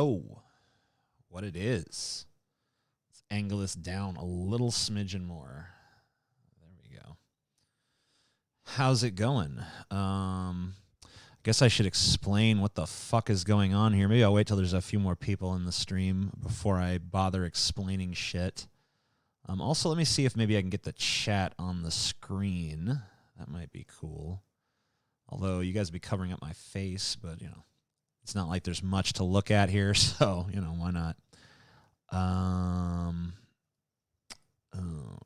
know what it is. Let's angle this down a little smidgen more. There we go. How's it going? I guess I should explain what the fuck is going on here. Maybe I'll wait till there's a few more people in the stream before I bother explaining shit. Also, let me see if maybe I can get the chat on the screen. That might be cool. Although you guys be covering up my face, but, you know, it's not like there's much to look at here, so, you know, why not?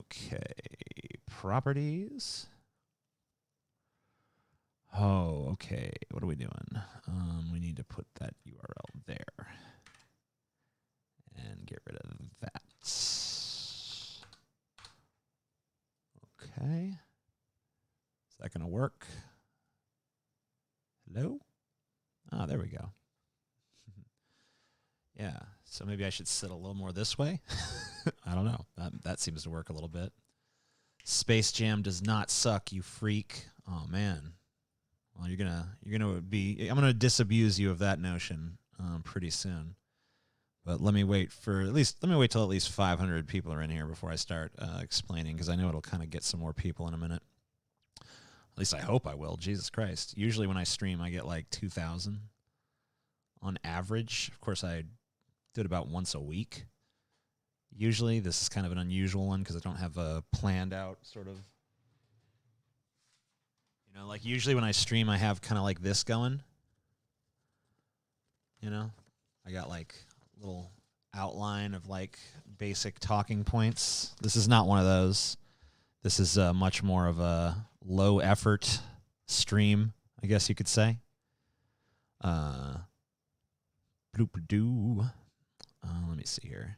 Okay, properties. Oh, okay, what are we doing? We need to put that URL there and get rid of that. Okay. Is that going to work? Hello? Ah, there we go. Yeah, so maybe I should sit a little more this way. I don't know. That seems to work a little bit. Space Jam does not suck, you freak. Oh man. Well, I'm gonna disabuse you of that notion pretty soon. But let me wait till at least 500 people are in here before I start explaining, because I know it'll kind of get some more people in a minute. At least I hope I will. Jesus Christ. Usually when I stream, I get like 2,000 on average. Of course, I do it about once a week. Usually, this is kind of an unusual one because I don't have a planned out sort of. You know, like usually when I stream, I have kind of like this going. You know, I got like a little outline of like basic talking points. This is not one of those. This is much more of a low effort stream, I guess you could say. Bloop-a-doo. Let me see here.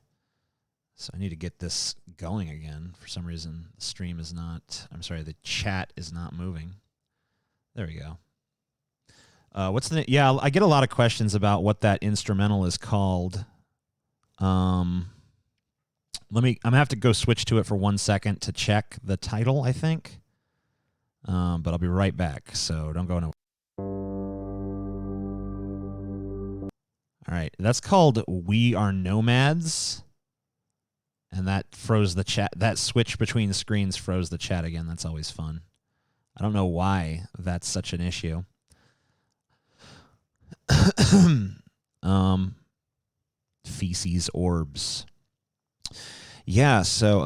So I need to get this going again. For some reason, the stream is not, the chat is not moving. There we go. I get a lot of questions about what that instrumental is called. I'm gonna have to go switch to it for 1 second to check the title, I think. But I'll be right back, so don't go nowhere. All right, that's called We Are Nomads. And that froze the chat. That switch between screens froze the chat again. That's always fun. I don't know why that's such an issue. Feces orbs. Yeah, so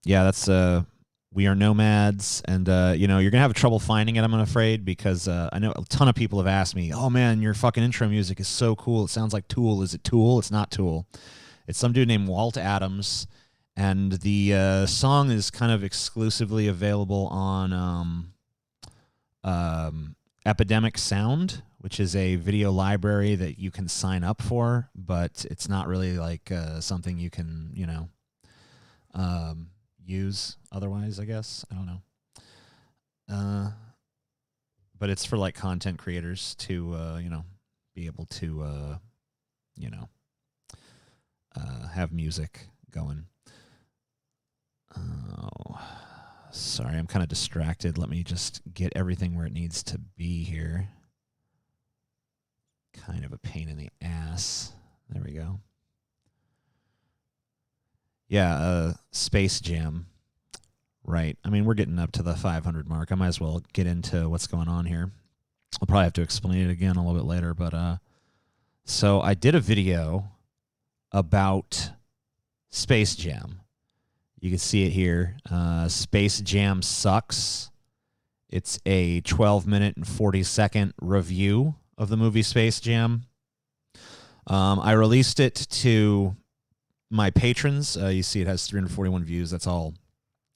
yeah, that's We Are Nomads, and you know, you're gonna have trouble finding it, I'm afraid, because I know a ton of people have asked me, "Oh man, your fucking intro music is so cool. It sounds like Tool. Is it Tool?" It's not Tool. It's some dude named Walt Adams, and the song is kind of exclusively available on Epidemic Sound, which is a video library that you can sign up for, but it's not really like something you can, you know, use otherwise, I guess. I don't know. But it's for like content creators to, you know, be able to, you know, have music going. Oh, sorry, I'm kind of distracted. Let me just get everything where it needs to be here. Kind of a pain in the ass. There we go. Yeah, Space Jam. Right. I mean, we're getting up to the 500 mark. I might as well get into what's going on here. I'll probably have to explain it again a little bit later. But so I did a video about Space Jam. You can see it here. Space Jam Sucks. It's a 12-minute and 40-second review of the movie Space Jam. I released it to my patrons. You see it has 341 views. That's all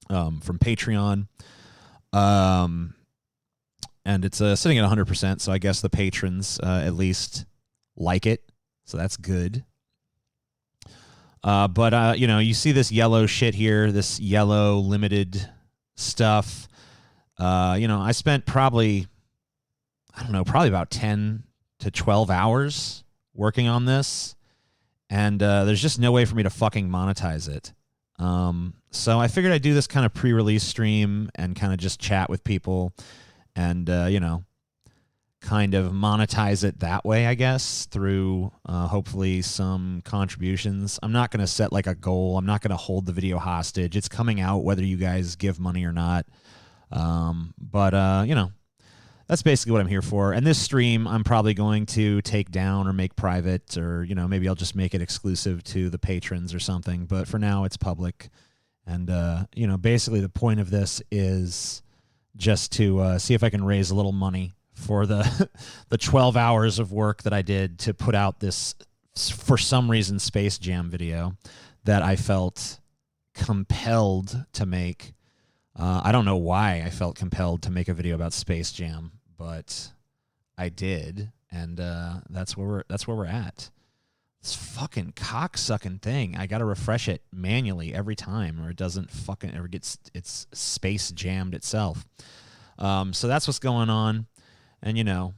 from Patreon. And it's sitting at 100%, so I guess the patrons at least like it. So that's good. But you know, you see this yellow shit here, this yellow limited stuff. You know, I spent probably about 10 to 12 hours working on this. And there's just no way for me to fucking monetize it. So I figured I'd do this kind of pre-release stream and kind of just chat with people and, you know, kind of monetize it that way, I guess, through hopefully some contributions. I'm not going to set like a goal. I'm not going to hold the video hostage. It's coming out whether you guys give money or not. But you know, that's basically what I'm here for. And this stream, I'm probably going to take down or make private, or, you know, maybe I'll just make it exclusive to the patrons or something. But for now, it's public. And, you know, basically the point of this is just to see if I can raise a little money for the 12 hours of work that I did to put out this, for some reason, Space Jam video that I felt compelled to make. I don't know why I felt compelled to make a video about Space Jam, but I did, and that's where we're at. This fucking cocksucking thing. I gotta refresh it manually every time, or it doesn't fucking ever gets it's space jammed itself. So that's what's going on. And, you know,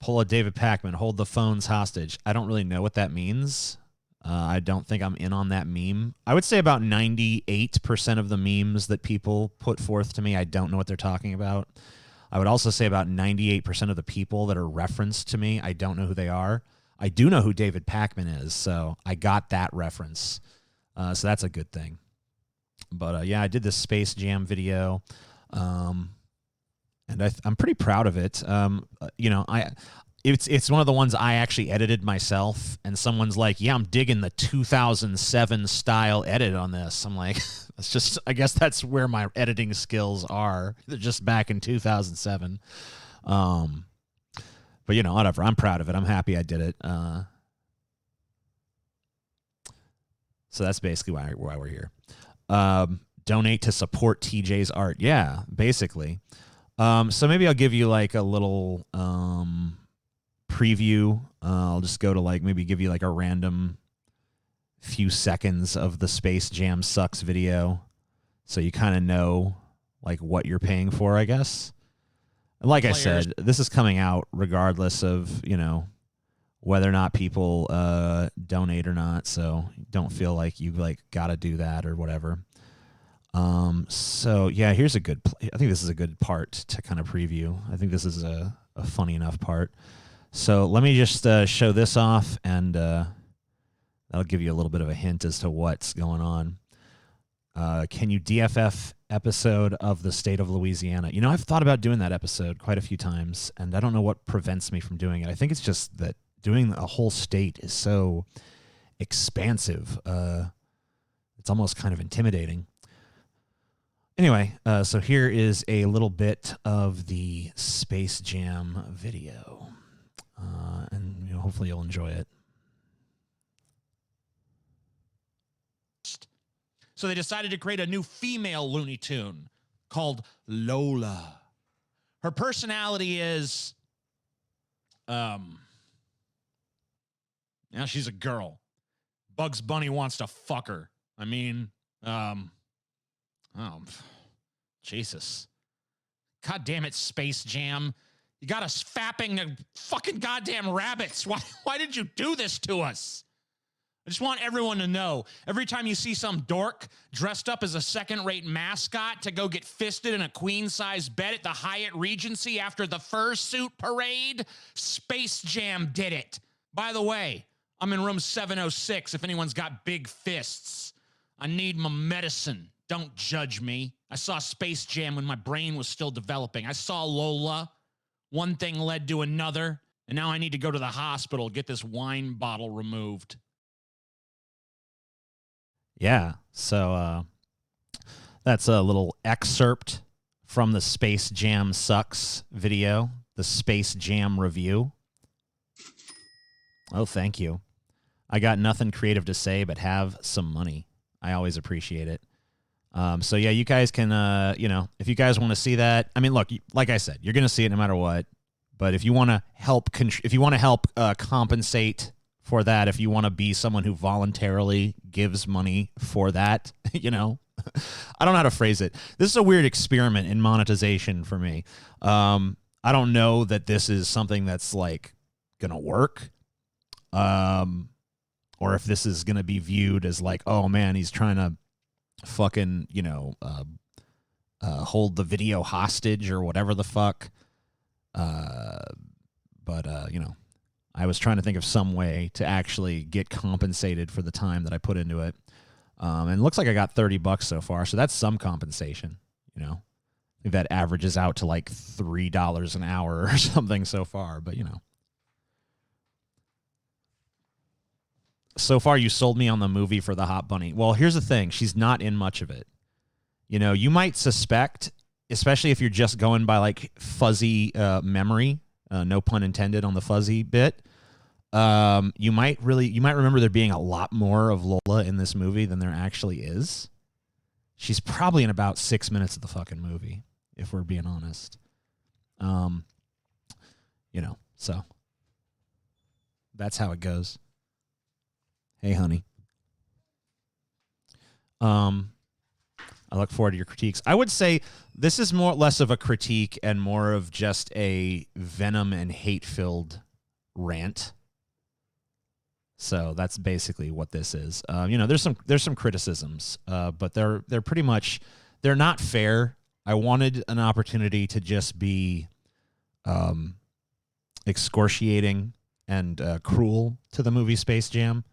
pull a David Pakman, hold the phones hostage. I don't really know what that means. I don't think I'm in on that meme. I would say about 98% of the memes that people put forth to me, I don't know what they're talking about. I would also say about 98% of the people that are referenced to me, I don't know who they are. I do know who David Pakman is, so I got that reference. So that's a good thing. But, yeah, I did this Space Jam video. And I'm pretty proud of it. You know, it's one of the ones I actually edited myself, and someone's like, "Yeah, I'm digging the 2007 style edit on this." I'm like, "That's just, I guess that's where my editing skills are. They're just back in 2007." But you know, whatever. I'm proud of it. I'm happy I did it. So that's basically why we're here. Donate to support TJ's art. Yeah, basically. So maybe I'll give you like a little preview. I'll just go to like maybe give you like a random few seconds of the Space Jam Sucks video, so you kind of know like what you're paying for, I guess. Like I said, this is coming out regardless of, you know, whether or not people donate or not. So don't feel like you like got to do that or whatever. So yeah, here's a good, I think this is a good part to kind of preview. I think this is a funny enough part. So let me just show this off, and that'll give you a little bit of a hint as to what's going on. Can you DFF episode of the state of Louisiana? You know, I've thought about doing that episode quite a few times, and I don't know what prevents me from doing it. I think it's just that doing a whole state is so expansive. It's almost kind of intimidating. Anyway, so here is a little bit of the Space Jam video, and you know, hopefully you'll enjoy it. So they decided to create a new female Looney Tune called Lola. Her personality is, yeah, she's a girl. Bugs Bunny wants to fuck her. I mean, oh, Jesus. God damn it, Space Jam. You got us fapping the fucking goddamn rabbits. Why did you do this to us? I just want everyone to know, every time you see some dork dressed up as a second-rate mascot to go get fisted in a queen-size bed at the Hyatt Regency after the fursuit parade, Space Jam did it. By the way, I'm in room 706 if anyone's got big fists. I need my medicine. Don't judge me. I saw Space Jam when my brain was still developing. I saw Lola. One thing led to another, and now I need to go to the hospital, get this wine bottle removed. Yeah, so that's a little excerpt from the Space Jam Sucks video, the Space Jam review. Oh, thank you. I got nothing creative to say, but have some money. I always appreciate it. So yeah, you guys can, you know, if you guys want to see that, I mean, look, like I said, you're going to see it no matter what. But if you want to help, compensate for that, if you want to be someone who voluntarily gives money for that, you know, I don't know how to phrase it. This is a weird experiment in monetization for me. I don't know that this is something that's like going to work. Or if this is going to be viewed as like, oh man, he's trying to fucking, you know, hold the video hostage or whatever the fuck. But you know, I was trying to think of some way to actually get compensated for the time that I put into it. And it looks like I got $30 so far, so that's some compensation. You know, I think that averages out to like $3 an hour or something so far. But you know, so far you sold me on the movie for the Hot Bunny. Well, here's the thing: she's not in much of it. You know, you might suspect, especially if you're just going by like fuzzy memory. No pun intended on the fuzzy bit. You might remember there being a lot more of Lola in this movie than there actually is. She's probably in about 6 minutes of the fucking movie, if we're being honest. You know, so that's how it goes. Hey, honey. I look forward to your critiques. I would say this is less of a critique and more of just a venom and hate-filled rant. So that's basically what this is. You know, there's some criticisms, but they're pretty much, they're not fair. I wanted an opportunity to just be excoriating and cruel to the movie Space Jam.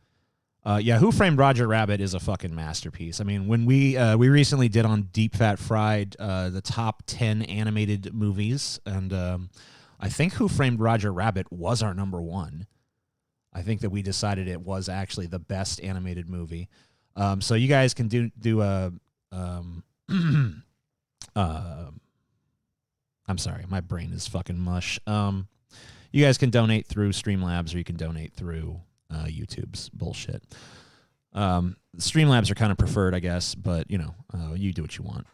Yeah, Who Framed Roger Rabbit is a fucking masterpiece. I mean, when we recently did on Deep Fat Fried the top 10 animated movies, and I think Who Framed Roger Rabbit was our number one. I think that we decided it was actually the best animated movie. So you guys can do a I'm sorry, my brain is fucking mush. You guys can donate through Streamlabs, or you can donate through YouTube's bullshit. Streamlabs are kind of preferred, I guess, but you know, you do what you want.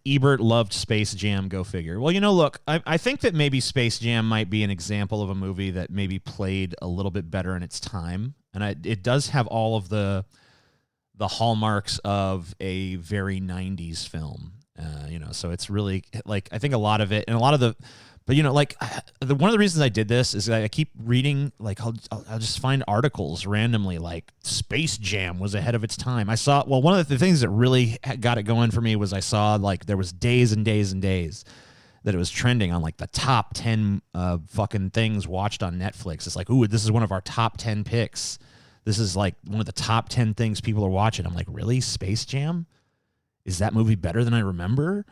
Ebert loved Space Jam, go figure. Well, you know, look, I think that maybe Space Jam might be an example of a movie that maybe played a little bit better in its time, and it does have all of the hallmarks of a very 90s film. You know, so it's really like, I think a lot of it, and a lot of the, but you know, like one of the reasons I did this is I keep reading, like I'll just find articles randomly, like Space Jam was ahead of its time. I saw, well, one of the things that really got it going for me was I saw like there was days and days and days that it was trending on like the top 10 fucking things watched on Netflix. It's like, ooh, this is one of our top 10 picks. This is like one of the top 10 things people are watching. I'm like, really? Space Jam? Is that movie better than I remember?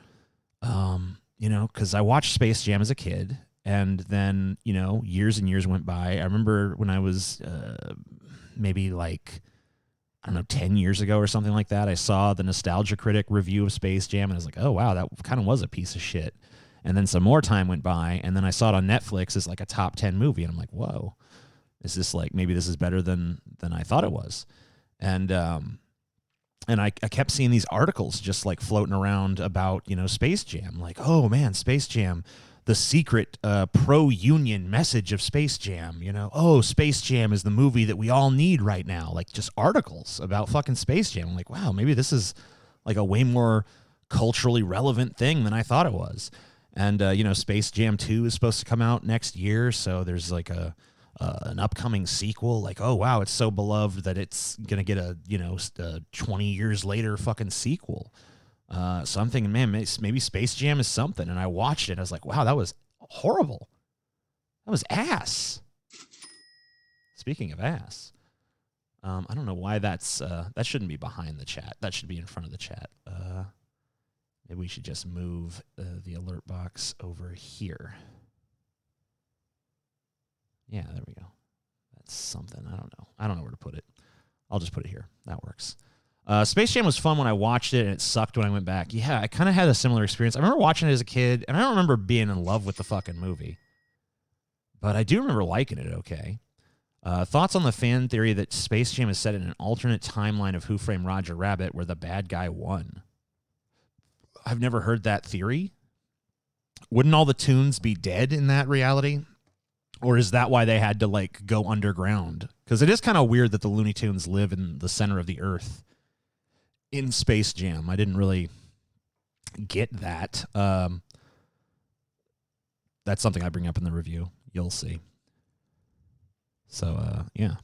You know, because I watched Space Jam as a kid, and then, you know, years and years went by. I remember when I was maybe like, I don't know, 10 years ago or something like that, I saw the Nostalgia Critic review of Space Jam, and I was like, oh, wow, that kind of was a piece of shit. And then some more time went by, and then I saw it on Netflix as like a top 10 movie, and I'm like, whoa, is this like, maybe this is better than I thought it was. And I kept seeing these articles just like floating around about, you know, Space Jam. Like, oh man, Space Jam, the secret pro-union message of Space Jam. You know, oh, Space Jam is the movie that we all need right now. Like just articles about fucking Space Jam. I'm like, wow, maybe this is like a way more culturally relevant thing than I thought it was. And, you know, Space Jam 2 is supposed to come out next year. So there's like an upcoming sequel, like, oh wow, it's so beloved that it's gonna get a, you know, 20 years later fucking sequel. So I'm thinking, man, maybe Space Jam is something. And I watched it, I was like, wow, that was horrible. That was ass. Speaking of ass, I don't know why that's that shouldn't be behind the chat. That should be in front of the chat. Maybe we should just move the alert box over here. Yeah, there we go. That's something. I don't know where to put it. I'll just put it here. That works. Space Jam was fun when I watched it, and it sucked when I went back. Yeah, I kind of had a similar experience. I remember watching it as a kid, and I don't remember being in love with the fucking movie. But I do remember liking it okay. Thoughts on the fan theory that Space Jam is set in an alternate timeline of Who Framed Roger Rabbit where the bad guy won? I've never heard that theory. Wouldn't all the tunes be dead in that reality? Or is that why they had to like go underground? Because it is kind of weird that the Looney Tunes live in the center of the earth in Space Jam. I didn't really get that. That's something I bring up in the review. You'll see. So, yeah.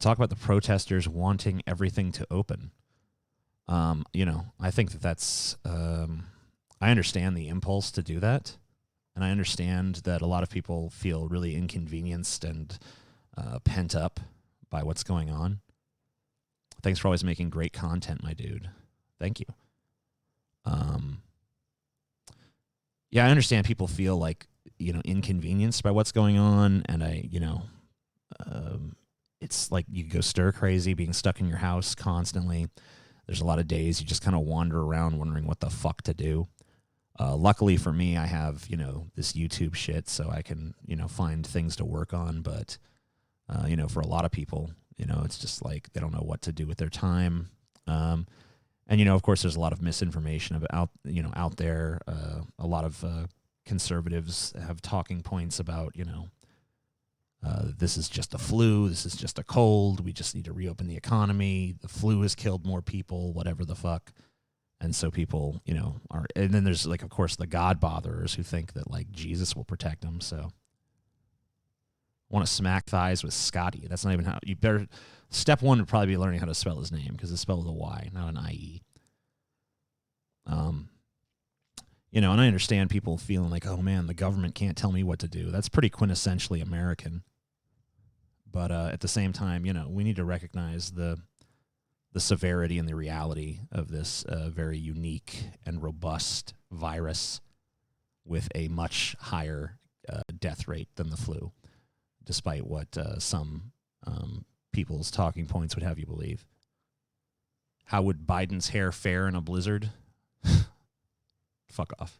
Talk about the protesters wanting everything to open. You know, I think that's I understand the impulse to do that. And I understand that a lot of people feel really inconvenienced and pent up by what's going on. Thanks for always making great content, my dude. Thank you. Yeah, I understand people feel like, inconvenienced by what's going on. And it's like you go stir crazy being stuck in your house constantly. There's a lot of days you just kind of wander around wondering what the fuck to do. Luckily for me, I have, this YouTube shit, so I can, find things to work on. But, for a lot of people, it's just like they don't know what to do with their time. And, of course, there's a lot of misinformation out there. A lot of conservatives have talking points about, this is just a flu. This is just a cold. We just need to reopen the economy. The flu has killed more people, whatever the fuck. And so people, are, and then there's like, of course, the God botherers who think that like Jesus will protect them. So I want to smack thighs with Scotty. That's not even how you better. Step one would probably be learning how to spell his name because it's spelled with a Y, not an I-E. And I understand people feeling like, oh man, the government can't tell me what to do. That's pretty quintessentially American. But at the same time, we need to recognize the severity and the reality of this very unique and robust virus with a much higher death rate than the flu, despite what some people's talking points would have you believe. How would Biden's hair fare in a blizzard? Fuck off.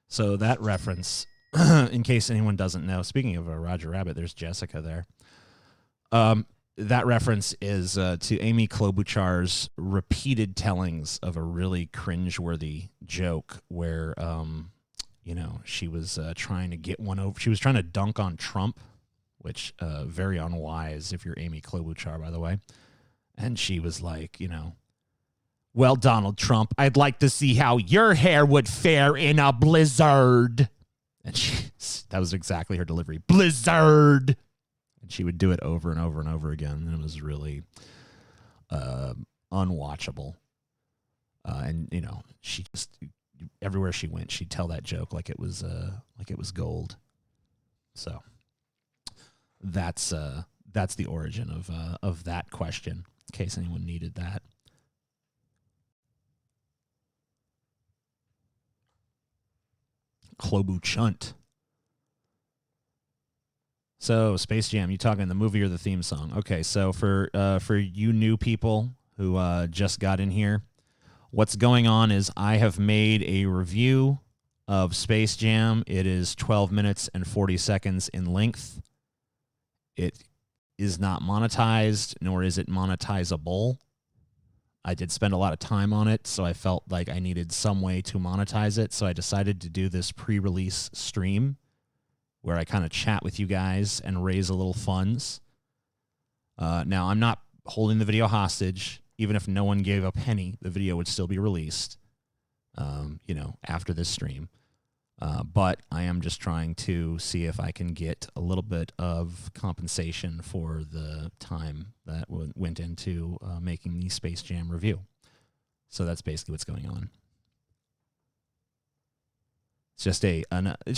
So that reference, in case anyone doesn't know, speaking of Roger Rabbit, there's Jessica there. That reference is to Amy Klobuchar's repeated tellings of a really cringeworthy joke where, she was trying to get one over. She was trying to dunk on Trump, which very unwise if you're Amy Klobuchar, by the way. And she was like, well, Donald Trump, I'd like to see how your hair would fare in a blizzard. And that was exactly her delivery. Blizzard. And she would do it over and over and over again. And it was really unwatchable. And, she just, everywhere she went, she'd tell that joke like it was gold. So that's the origin of that question, in case anyone needed that. Klobuchunt. So, Space Jam, you talking the movie or the theme song? Okay, so for you new people who just got in here, what's going on is I have made a review of Space Jam. It is 12 minutes and 40 seconds in length. It is not monetized, nor is it monetizable. I did spend a lot of time on it, so I felt like I needed some way to monetize it. So I decided to do this pre-release stream where I kind of chat with you guys and raise a little funds. Now, I'm not holding the video hostage. Even if no one gave a penny, the video would still be released, after this stream. But I am just trying to see if I can get a little bit of compensation for the time that went into making the Space Jam review. So that's basically what's going on. It's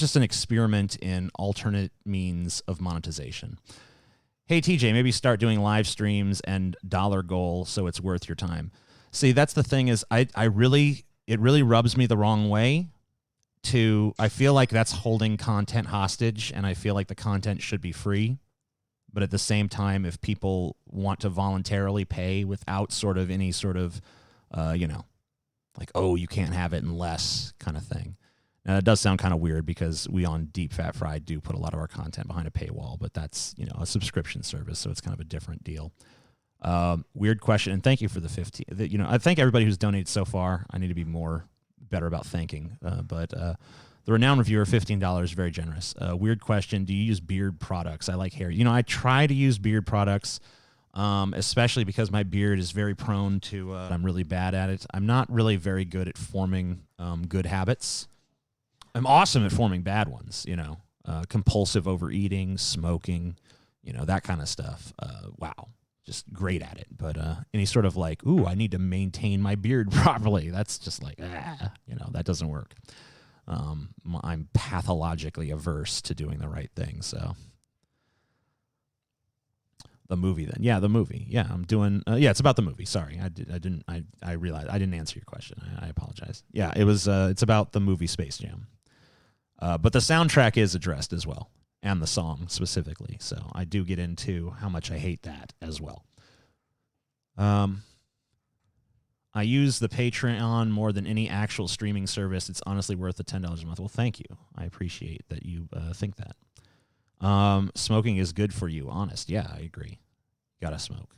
just an experiment in alternate means of monetization. Hey, TJ, maybe start doing live streams and dollar goal so it's worth your time. See, that's the thing is it really rubs me the wrong way. I feel like that's holding content hostage, and I feel like the content should be free. But at the same time, if people want to voluntarily pay without sort of any sort of, like, oh, you can't have it unless kind of thing. Now, it does sound kind of weird because we on Deep Fat Fried do put a lot of our content behind a paywall, but that's, a subscription service, so it's kind of a different deal. Weird question, and thank you for the 15. I thank everybody who's donated so far. I need to be better about thanking, but the renowned reviewer, $15, very generous. Weird question: do you use beard products? I like hair. I try to use beard products, especially because my beard is very prone to. I'm really bad at it. I'm not really very good at forming good habits. I'm awesome at forming bad ones. Compulsive overeating, smoking, that kind of stuff. Wow, just great at it. But any sort of like, ooh, I need to maintain my beard properly. That's just like, that doesn't work. I'm pathologically averse to doing the right thing. So the movie then. Yeah, the movie. Yeah, I'm doing it's about the movie. Sorry. I realized I didn't answer your question. I apologize. Yeah, it's about the movie Space Jam. But the soundtrack is addressed as well, and the song specifically. So I do get into how much I hate that as well. I use the Patreon more than any actual streaming service. It's honestly worth the $10 a month. Well, thank you. I appreciate that you think that. Smoking is good for you. Honest. Yeah, I agree. Gotta smoke.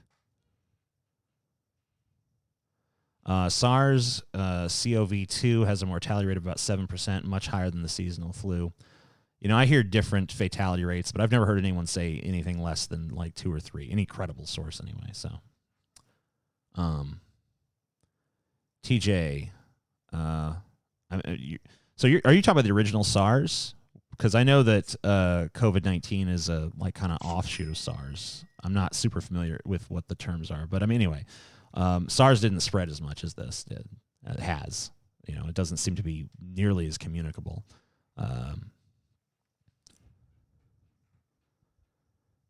SARS CoV-2 has a mortality rate of about 7%, much higher than the seasonal flu. I hear different fatality rates, but I've never heard anyone say anything less than like 2 or 3. Any credible source anyway. So, TJ, are you talking about the original SARS? Because I know that COVID-19 is a like kind of offshoot of SARS. I'm not super familiar with what the terms are, but I mean anyway, SARS didn't spread as much as this did. It has. It doesn't seem to be nearly as communicable.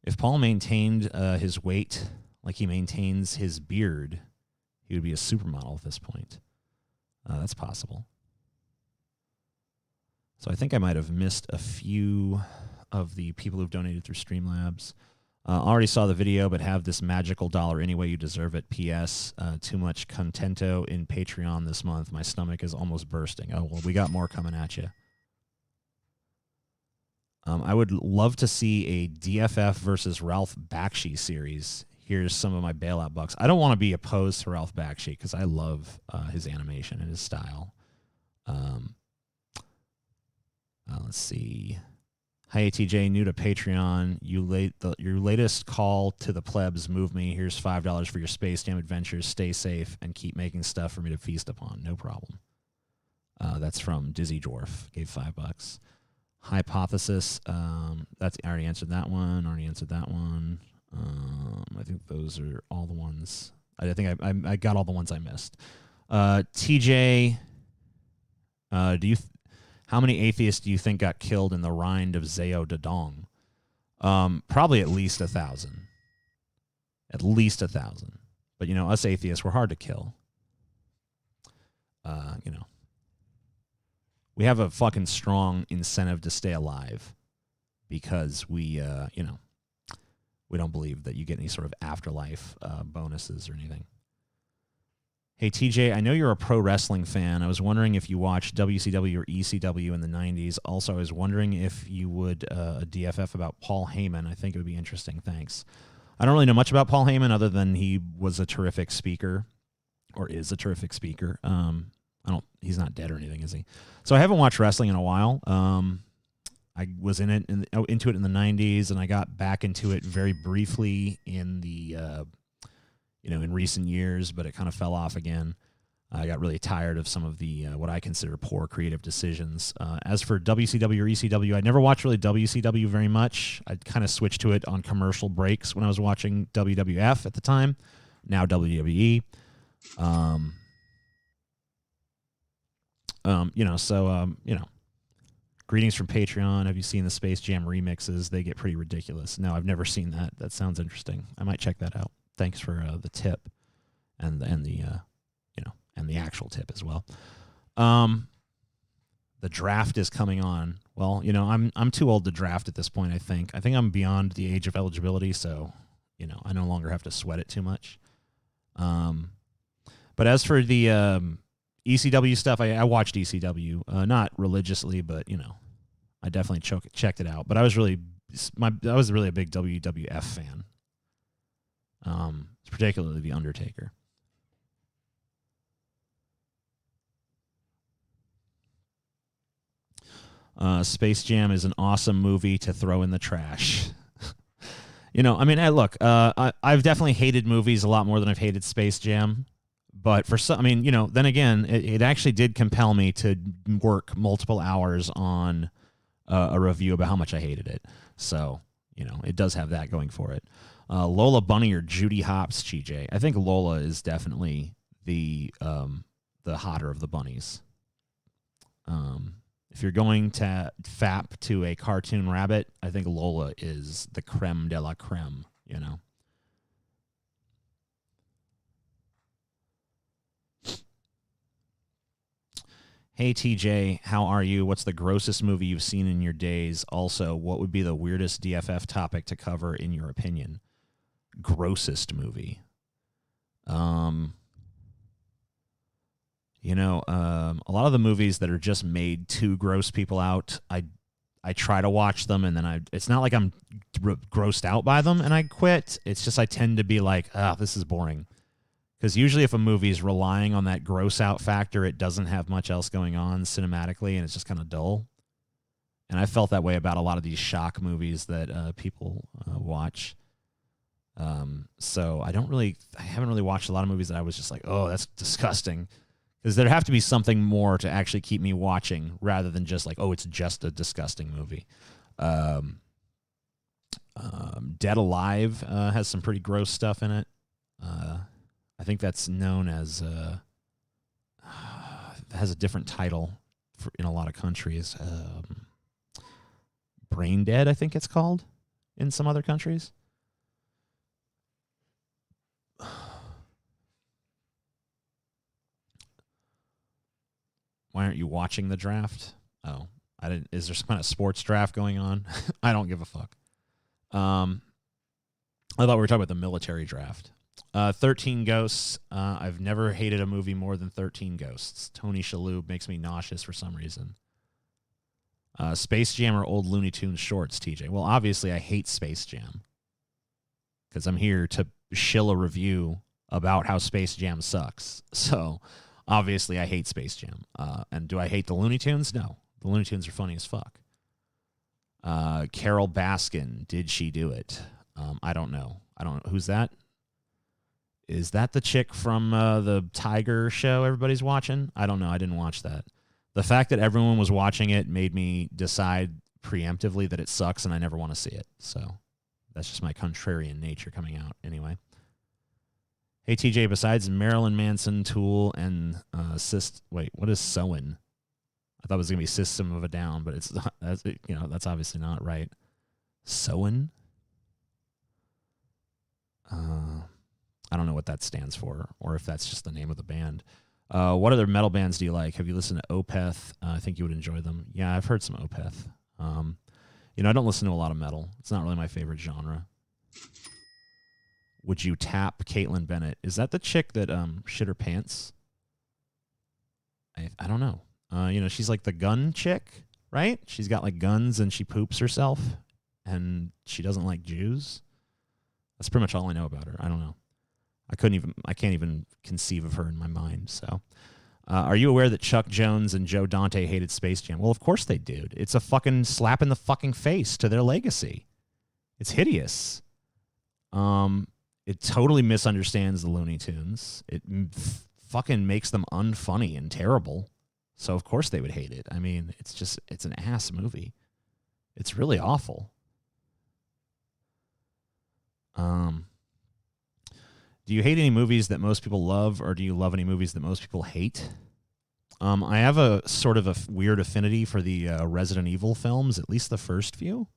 If Paul maintained his weight like he maintains his beard, he would be a supermodel at this point. That's possible. So I think I might have missed a few of the people who've donated through Streamlabs. Already saw the video, but have this magical dollar anyway. You deserve it. P.S. Too much contento in Patreon this month. My stomach is almost bursting. Oh, well, we got more coming at you. I would love to see a DFF versus Ralph Bakshi series. Here's some of my bailout bucks. I don't want to be opposed to Ralph Bakshi because I love his animation and his style. Let's see. Hi, ATJ, new to Patreon. Your latest call to the plebs moved me. Here's $5 for your Space Jam adventures. Stay safe and keep making stuff for me to feast upon. No problem. That's from Dizzy Dwarf. Gave $5. Hypothesis. I already answered that one. I think those are all the ones. I think I got all the ones I missed. TJ, how many atheists do you think got killed in the rind of Zao Dadong? Probably at least 1,000. At least 1,000. But us atheists, we're hard to kill. We have a fucking strong incentive to stay alive because we don't believe that you get any sort of afterlife bonuses or anything. Hey, TJ, I know you're a pro wrestling fan. I was wondering if you watched WCW or ECW in the 90s. Also, I was wondering if you would a DFF about Paul Heyman. I think it would be interesting. Thanks. I don't really know much about Paul Heyman other than he was a terrific speaker or is a terrific speaker. He's not dead or anything, is he? So I haven't watched wrestling in a while. I was into it in the 90s, and I got back into it very briefly in the in recent years, but it kind of fell off again. I got really tired of some of the what I consider poor creative decisions. As for WCW or ECW, I never watched really WCW very much. I kind of switched to it on commercial breaks when I was watching WWF at the time. Now WWE. Greetings from Patreon. Have you seen the Space Jam remixes? They get pretty ridiculous. No, I've never seen that. That sounds interesting. I might check that out. Thanks for the tip, and the actual tip as well. The draft is coming on. Well, I'm too old to draft at this point. I think I'm beyond the age of eligibility, so I no longer have to sweat it too much. But as for the ECW stuff, I watched ECW, not religiously, but I definitely checked it out. But I was really a big WWF fan, particularly the Undertaker. Space Jam is an awesome movie to throw in the trash. I've definitely hated movies a lot more than I've hated Space Jam. But for some, then again, it actually did compel me to work multiple hours on a review about how much I hated it. So, you know, it does have that going for it. Lola Bunny or Judy Hopps, GJ. I think Lola is definitely the hotter of the bunnies. If you're going to fap to a cartoon rabbit, I think Lola is the creme de la creme, you know. Hey, TJ, how are you? What's the grossest movie you've seen in your days? Also, what would be the weirdest DFF topic to cover in your opinion? Grossest movie. You know, a lot of the movies that are just made to gross people out, I try to watch them, and then it's not like I'm grossed out by them and I quit. It's just I tend to be like, this is boring. Because usually if a movie is relying on that gross out factor, it doesn't have much else going on cinematically, and it's just kind of dull. And I felt that way about a lot of these shock movies that people watch. So I haven't really watched a lot of movies that I was just like, oh, that's disgusting. Because there'd have to be something more to actually keep me watching rather than just like, oh, it's just a disgusting movie. Dead Alive has some pretty gross stuff in it. I think that's known as has a different title in a lot of countries. Brain Dead, I think it's called in some other countries. Why aren't you watching the draft? Oh, I didn't. Is there some kind of sports draft going on? I don't give a fuck. I thought we were talking about the military draft. 13 Ghosts. I've never hated a movie more than 13 Ghosts. Tony Shalhoub makes me nauseous for some reason. Space Jam or old Looney Tunes shorts, TJ? Well, obviously I hate Space Jam because I'm here to shill a review about how Space Jam sucks. So obviously I hate Space Jam. And do I hate the Looney Tunes? No. The Looney Tunes are funny as fuck. Carol Baskin, did she do it? I don't know. Who's that? Is that the chick from the Tiger show everybody's watching? I don't know. I didn't watch that. The fact that everyone was watching it made me decide preemptively that it sucks and I never want to see it. So that's just my contrarian nature coming out anyway. Hey, TJ, besides Marilyn Manson, Tool, and what is Soen? I thought it was going to be System of a Down, but it's not, that's obviously not right. Soen? I don't know what that stands for, or if that's just the name of the band. What other metal bands do you like? Have you listened to Opeth? I think you would enjoy them. Yeah, I've heard some Opeth. I don't listen to a lot of metal. It's not really my favorite genre. Would you tap Caitlyn Bennett? Is that the chick that shit her pants? I don't know. She's like the gun chick, right? She's got like guns and she poops herself, and she doesn't like Jews. That's pretty much all I know about her. I don't know. I can't even conceive of her in my mind. So, are you aware that Chuck Jones and Joe Dante hated Space Jam? Well, of course they did. It's a fucking slap in the fucking face to their legacy. It's hideous. It totally misunderstands the Looney Tunes. It fucking makes them unfunny and terrible. So of course they would hate it. I mean, it's an ass movie. It's really awful. Do you hate any movies that most people love, or do you love any movies that most people hate? I have a sort of a weird affinity for the Resident Evil films, at least the first few.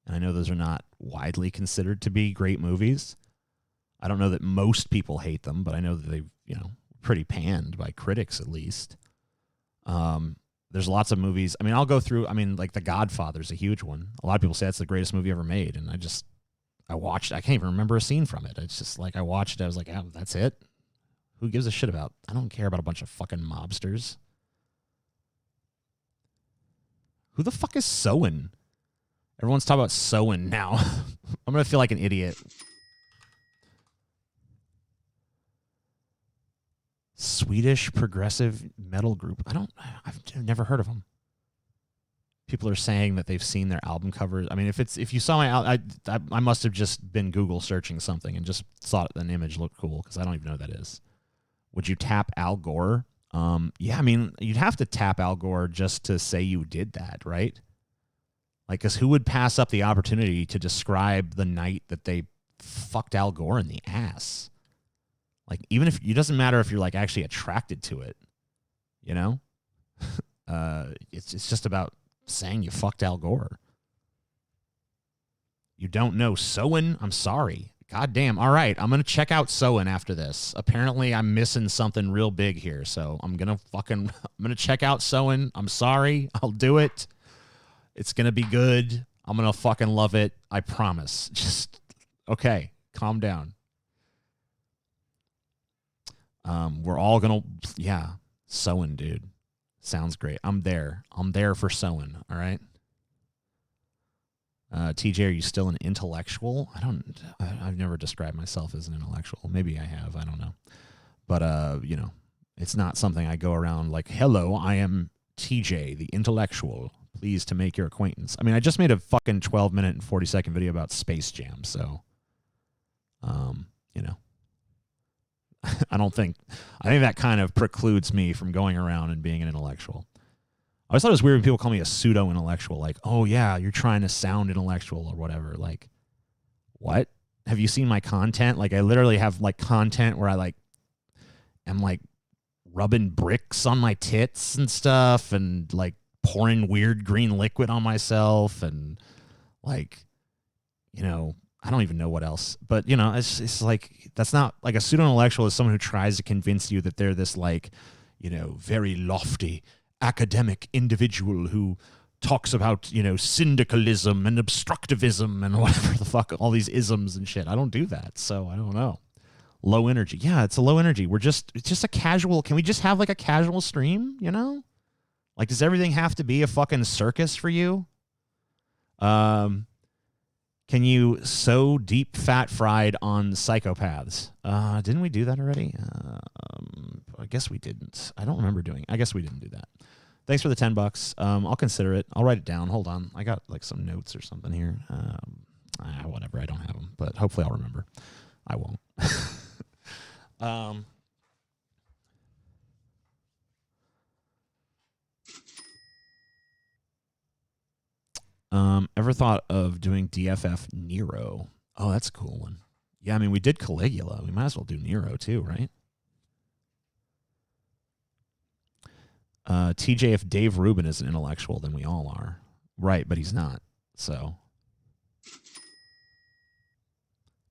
And I know those are not widely considered to be great movies. I don't know that most people hate them, but I know that they've, pretty panned by critics at least. There's lots of movies. I mean, I'll go through, like The Godfather's a huge one. A lot of people say it's the greatest movie ever made, and I watched it. I can't even remember a scene from it. It's just like I watched it. I was like, oh, that's it? Who gives a shit about? I don't care about a bunch of fucking mobsters. Who the fuck is Soen? Everyone's talking about Soen now. I'm going to feel like an idiot. Swedish progressive metal group. I've never heard of them. People are saying that they've seen their album covers. I mean, if you saw my I must have just been Google searching something and just thought an image looked cool, because I don't even know what that is. Would you tap Al Gore? Yeah, I mean, you'd have to tap Al Gore just to say you did that, right? Like, because who would pass up the opportunity to describe the night that they fucked Al Gore in the ass? Like, even if it doesn't matter if you're like actually attracted to it, you know, it's just about saying you fucked Al Gore. You don't know Soen? I'm sorry. God damn. All right, I'm gonna check out Soen after this. Apparently, I'm missing something real big here, so I'm gonna check out Soen. I'm sorry. I'll do it. It's gonna be good. I'm gonna fucking love it. I promise. Just okay. Calm down. We're all gonna, Soen, dude. Sounds great. I'm there. I'm there for Soen. All right. TJ, are you still an intellectual? I've never described myself as an intellectual. Maybe I have. I don't know. But you know, it's not something I go around like, hello, I am TJ, the intellectual. Pleased to make your acquaintance. I mean, I just made a fucking 12-minute and 40-second video about Space Jam, so you know. I think that kind of precludes me from going around and being an intellectual. I always thought it was weird when people call me a pseudo-intellectual, like, oh yeah, you're trying to sound intellectual or whatever. Like, what? Have you seen my content? Like, I literally have like content where I like am like rubbing bricks on my tits and stuff and like pouring weird green liquid on myself and like, you know, I don't even know what else, but you know, it's like, that's not like a pseudo-intellectual is someone who tries to convince you that they're this like, you know, very lofty academic individual who talks about, you know, syndicalism and obstructivism and whatever the fuck, all these isms and shit. I don't do that. So I don't know. Low energy. Yeah, it's a low energy. It's just a casual, can we just have like a casual stream, you know? Like, does everything have to be a fucking circus for you? Can you sew deep fat fried on psychopaths? Didn't we do that already? I guess we didn't. I don't remember doing. I guess we didn't do that. Thanks for the $10. I'll consider it. I'll write it down. Hold on. I got like some notes or something here. Whatever. I don't have them, but hopefully I'll remember. I won't. Ever thought of doing DFF Nero? Oh, that's a cool one. Yeah, I mean, we did Caligula. We might as well do Nero too, right? TJ, if Dave Rubin is an intellectual, then we all are. Right, but he's not. So.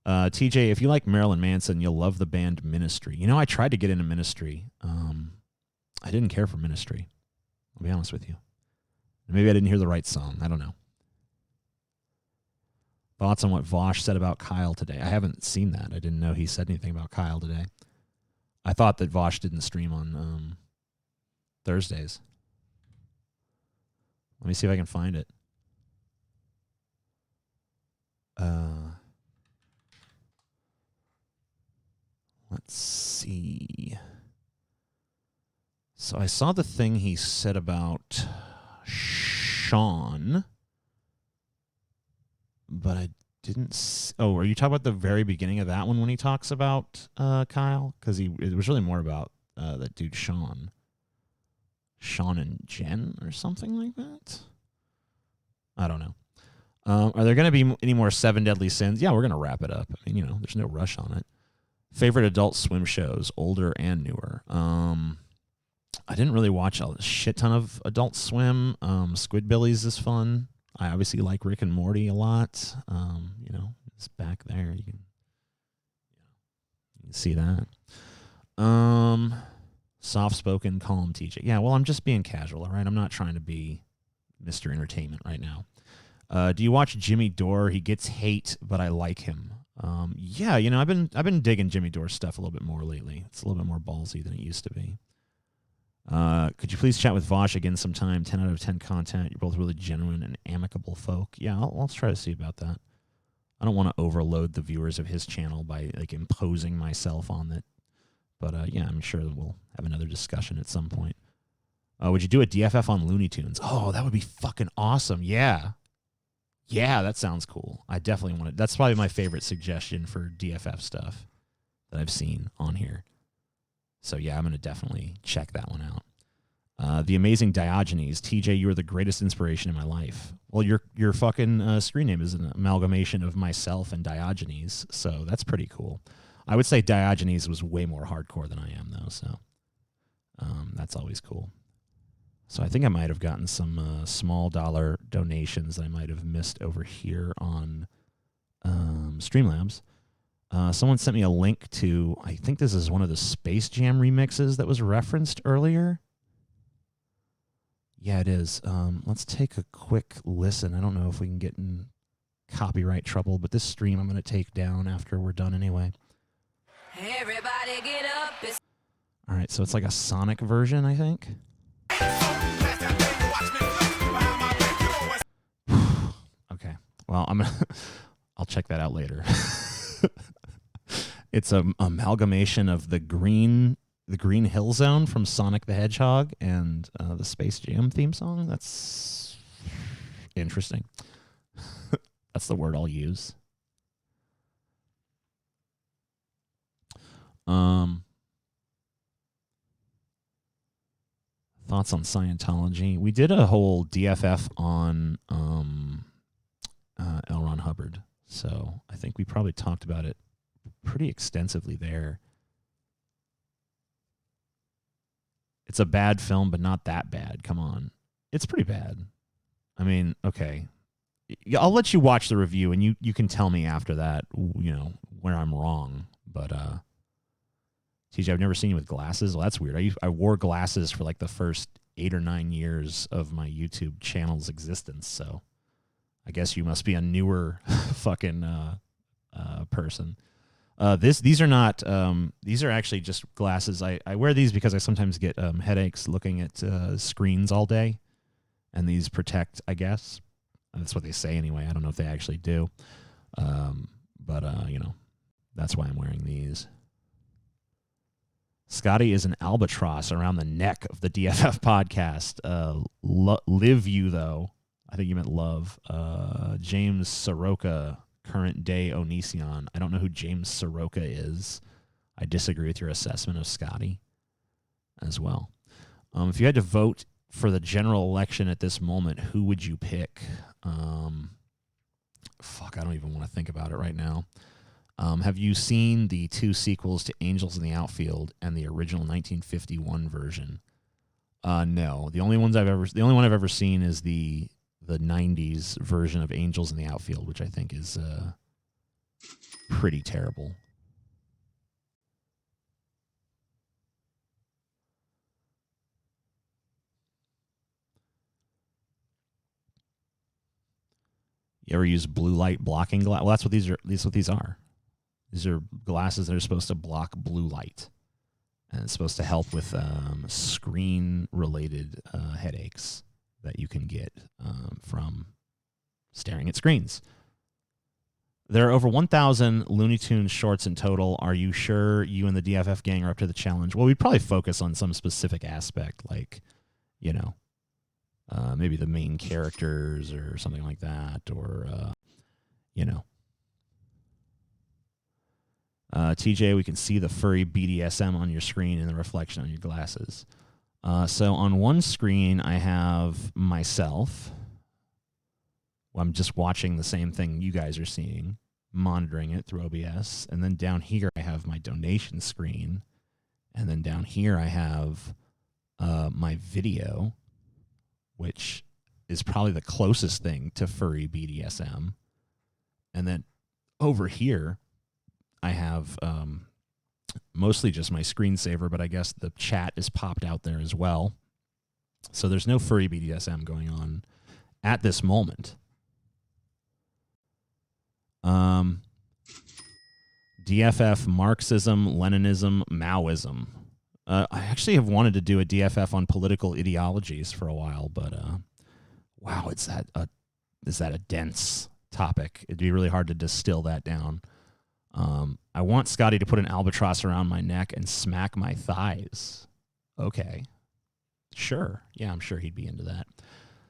TJ, if you like Marilyn Manson, you'll love the band Ministry. You know, I tried to get into Ministry. I didn't care for Ministry. I'll be honest with you. Maybe I didn't hear the right song. I don't know. Thoughts on what Vosh said about Kyle today? I haven't seen that. I didn't know he said anything about Kyle today. I thought that Vosh didn't stream on Thursdays. Let me see if I can find it. Let's see. So I saw the thing he said about Sean, but I didn't. Oh, are you talking about the very beginning of that one when he talks about Kyle? Because it was really more about that dude Sean and Jen or something like that. I don't know. Are there going to be any more 7 Deadly Sins? Yeah, we're going to wrap it up. I mean, you know, there's no rush on it. Favorite Adult Swim shows, older and newer. I didn't really watch a shit ton of Adult Swim. Squidbillies is fun. I obviously like Rick and Morty a lot. You know, it's back there. You can see that. Soft-spoken, calm TJ. Yeah, well, I'm just being casual, all right? I'm not trying to be Mr. Entertainment right now. Do you watch Jimmy Dore? He gets hate, but I like him. Yeah, you know, I've been digging Jimmy Dore's stuff a little bit more lately. It's a little bit more ballsy than it used to be. Could you please chat with Vosh again sometime? 10 out of 10 content. You're both really genuine and amicable folk. Yeah, I'll try to see about that. I don't want to overload the viewers of his channel by like imposing myself on it. But yeah, I'm sure that we'll have another discussion at some point. Would you do a DFF on Looney Tunes? Oh, that would be fucking awesome. Yeah. Yeah, that sounds cool. I definitely want it. That's probably my favorite suggestion for DFF stuff that I've seen on here. So yeah, I'm going to definitely check that one out. The amazing Diogenes. TJ, you are the greatest inspiration in my life. Well, your fucking screen name is an amalgamation of myself and Diogenes, so that's pretty cool. I would say Diogenes was way more hardcore than I am, though, so that's always cool. So I think I might have gotten some small dollar donations that I might have missed over here on Streamlabs. Someone sent me a link to, I think this is one of the Space Jam remixes that was referenced earlier. Yeah, it is. Let's take a quick listen. I don't know if we can get in copyright trouble, but this stream I'm going to take down after we're done anyway. Everybody get up. All right, so it's like a Sonic version, I think. Okay. Well, I'll check that out later. It's an amalgamation of the Green Hill Zone from Sonic the Hedgehog and the Space Jam theme song. That's interesting. That's the word I'll use. Thoughts on Scientology? We did a whole DFF on L. Ron Hubbard, so I think we probably talked about it pretty extensively there. It's a bad film, but not that bad. Come on. It's pretty bad. I mean, okay. I'll let you watch the review, and you can tell me after that, where I'm wrong. But, TJ, I've never seen you with glasses. Well, that's weird. I wore glasses for like the first 8 or 9 years of my YouTube channel's existence, so I guess you must be a newer fucking person. These are not. These are actually just glasses. I wear these because I sometimes get headaches looking at screens all day, and these protect, I guess. That's what they say anyway. I don't know if they actually do, but that's why I'm wearing these. Scotty is an albatross around the neck of the DFF podcast. Live you though. I think you meant love. James Soroka. Current day Onision. I don't know who James Soroka is. I disagree with your assessment of Scotty as well. If you had to vote for the general election at this moment, who would you pick? I don't even want to think about it right now. Have you seen the 2 sequels to Angels in the Outfield and the original 1951 version? No. The only one I've ever seen is the 90s version of Angels in the Outfield, which I think is pretty terrible. You ever use blue light blocking glass? Well, that's what these are. These are. These are glasses that are supposed to block blue light, and it's supposed to help with screen-related headaches that you can get from staring at screens. There are over 1,000 Looney Tunes shorts in total. Are you sure you and the DFF gang are up to the challenge? Well, we'd probably focus on some specific aspect, like, maybe the main characters or something like that, or, TJ, we can see the furry BDSM on your screen and the reflection on your glasses. So on one screen, I have myself. I'm just watching the same thing you guys are seeing, monitoring it through OBS. And then down here, I have my donation screen. And then down here, I have my video, which is probably the closest thing to furry BDSM. And then over here, I have mostly just my screensaver, but I guess the chat is popped out there as well. So there's no furry BDSM going on at this moment. DFF, Marxism, Leninism, Maoism. I actually have wanted to do a DFF on political ideologies for a while, but wow, is that a dense topic? It'd be really hard to distill that down. I want Scotty to put an albatross around my neck and smack my thighs. Okay. Sure. Yeah, I'm sure he'd be into that.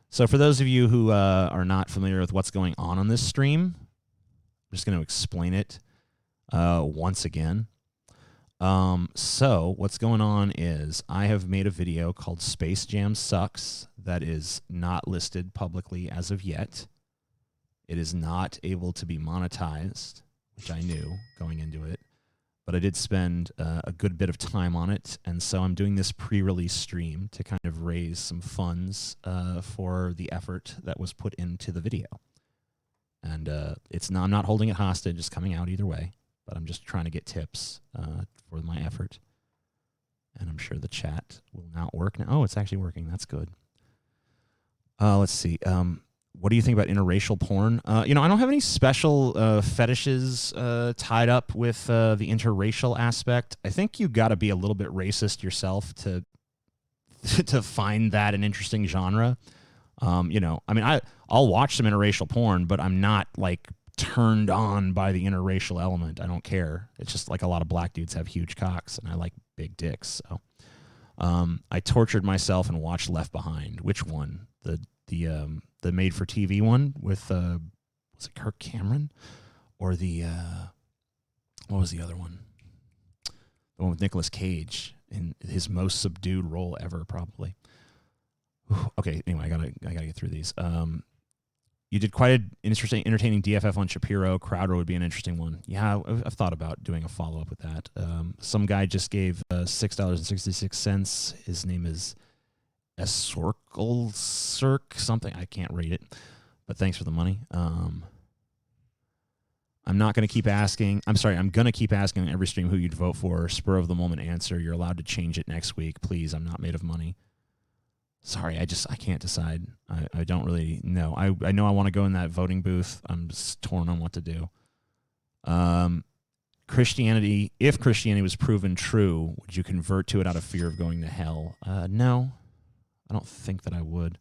So for those of you who are not familiar with what's going on this stream, I'm just going to explain it once again. So what's going on is I have made a video called Space Jam Sucks that is not listed publicly as of yet. It is not able to be monetized, which I knew going into it, but I did spend a good bit of time on it, and so I'm doing this pre-release stream to kind of raise some funds for the effort that was put into the video. And I'm not holding it hostage; it's coming out either way. But I'm just trying to get tips for my effort. And I'm sure the chat will not work now. Oh, it's actually working. That's good. Let's see. What do you think about interracial porn? I don't have any special fetishes tied up with the interracial aspect. I think you got to be a little bit racist yourself to find that an interesting genre. I'll watch some interracial porn, but I'm not like turned on by the interracial element. I don't care. It's just like a lot of black dudes have huge cocks, and I like big dicks. So I tortured myself and watched Left Behind. Which one? The made-for-TV one with was it Kirk Cameron, or the what was the other one? The one with Nicolas Cage in his most subdued role ever, probably. Whew. Okay, anyway, I gotta get through these. You did quite an interesting, entertaining DFF on Shapiro. Crowder would be an interesting one. Yeah, I've thought about doing a follow-up with that. Some guy just gave $6.66. His name is Circ something. I can't read it, but thanks for the money. I'm not going to keep asking. I'm sorry. I'm going to keep asking on every stream who you'd vote for. Spur of the moment answer. You're allowed to change it next week. Please, I'm not made of money. Sorry, I can't decide. I don't really know. I know I want to go in that voting booth. I'm just torn on what to do. Christianity, if Christianity was proven true, would you convert to it out of fear of going to hell? No, I don't think that I would.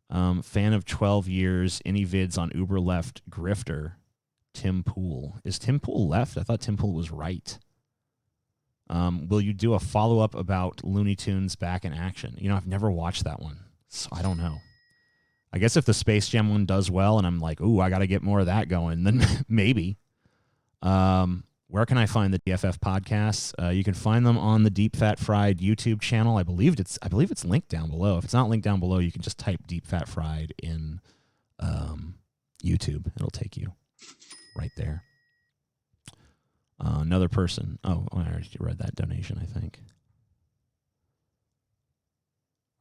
Fan of 12 years, any vids on Uber left grifter, Tim Pool. Is Tim Pool left? I thought Tim Pool was right. Will you do a follow-up about Looney Tunes back in action? I've never watched that one, so I don't know. I guess if the Space Jam one does well and I'm like, ooh, I got to get more of that going, then maybe. Where can I find the DFF podcasts? You can find them on the Deep Fat Fried YouTube channel. I believe it's linked down below. If it's not linked down below, you can just type Deep Fat Fried in YouTube. It'll take you right there. Another person. Oh, I already read that donation, I think.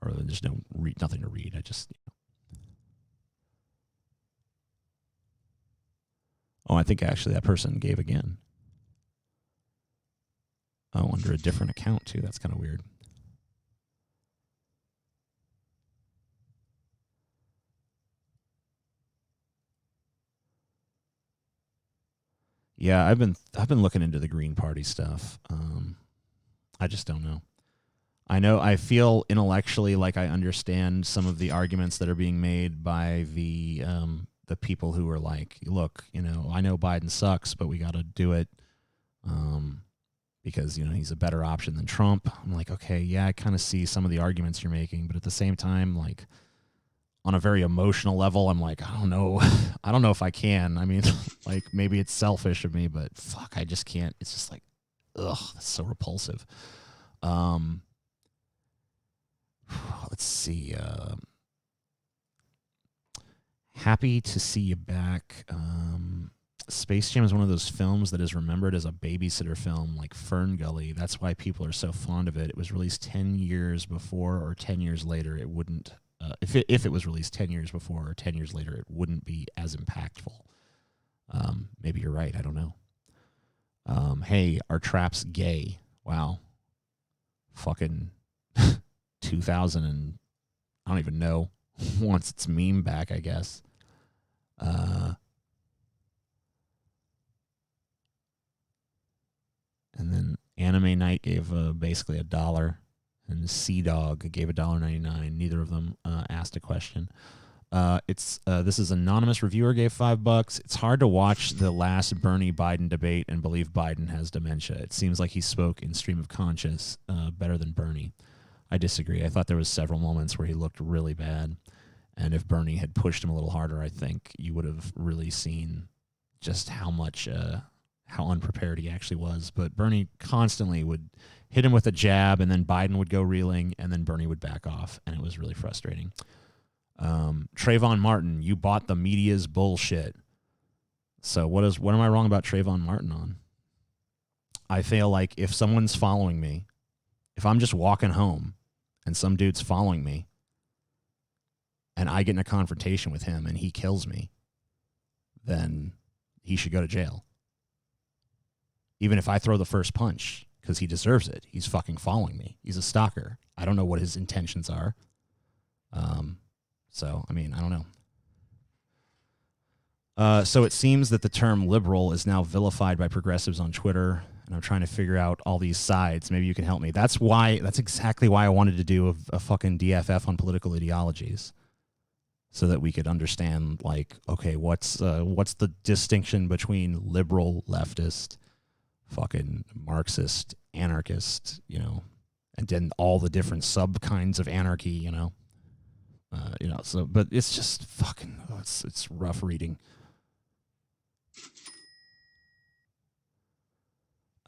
Or there's nothing to read. I just. Oh, I think actually that person gave again. Oh, under a different account too. That's kind of weird. Yeah, I've been looking into the Green Party stuff. I just don't know. I feel intellectually like I understand some of the arguments that are being made by the people who are like, look, I know Biden sucks, but we got to do it because he's a better option than Trump. I'm like, okay, yeah, I kind of see some of the arguments you're making, but at the same time, like, on a very emotional level, I'm like, I don't know if I can. I mean, like, maybe it's selfish of me, but fuck, I just can't. It's just like, ugh, that's so repulsive. Let's see. Happy to see you back. Space Jam is one of those films that is remembered as a babysitter film, like Fern Gully. That's why people are so fond of it. It was released 10 years before or 10 years later. It wouldn't. If it was released 10 years before or 10 years later, it wouldn't be as impactful. Maybe you're right. I don't know. Hey, are traps gay? Wow. Fucking 2000 and I don't even know. Once it's meme back, I guess. And then Anime Night gave basically $1. And Sea Dog gave $1.99. Neither of them asked a question. This is anonymous reviewer gave $5. It's hard to watch the last Bernie Biden debate and believe Biden has dementia. It seems like he spoke in stream of conscious better than Bernie. I disagree. I thought there was several moments where he looked really bad, and if Bernie had pushed him a little harder, I think you would have really seen just how much how unprepared he actually was. But Bernie constantly would hit him with a jab, and then Biden would go reeling, and then Bernie would back off, and it was really frustrating. Trayvon Martin, you bought the media's bullshit. So what am I wrong about Trayvon Martin on? I feel like if someone's following me, if I'm just walking home and some dude's following me and I get in a confrontation with him and he kills me, then he should go to jail. Even if I throw the first punch, because he deserves it. He's fucking following me. He's a stalker. I don't know what his intentions are. So, I mean, I don't know. So it seems that the term liberal is now vilified by progressives on Twitter, and I'm trying to figure out all these sides. Maybe you can help me. That's exactly why I wanted to do a fucking DFF on political ideologies, so that we could understand, like, okay, what's the distinction between liberal, leftist, fucking Marxist, anarchist, and then all the different sub kinds of anarchy, so, but it's just fucking, it's rough reading.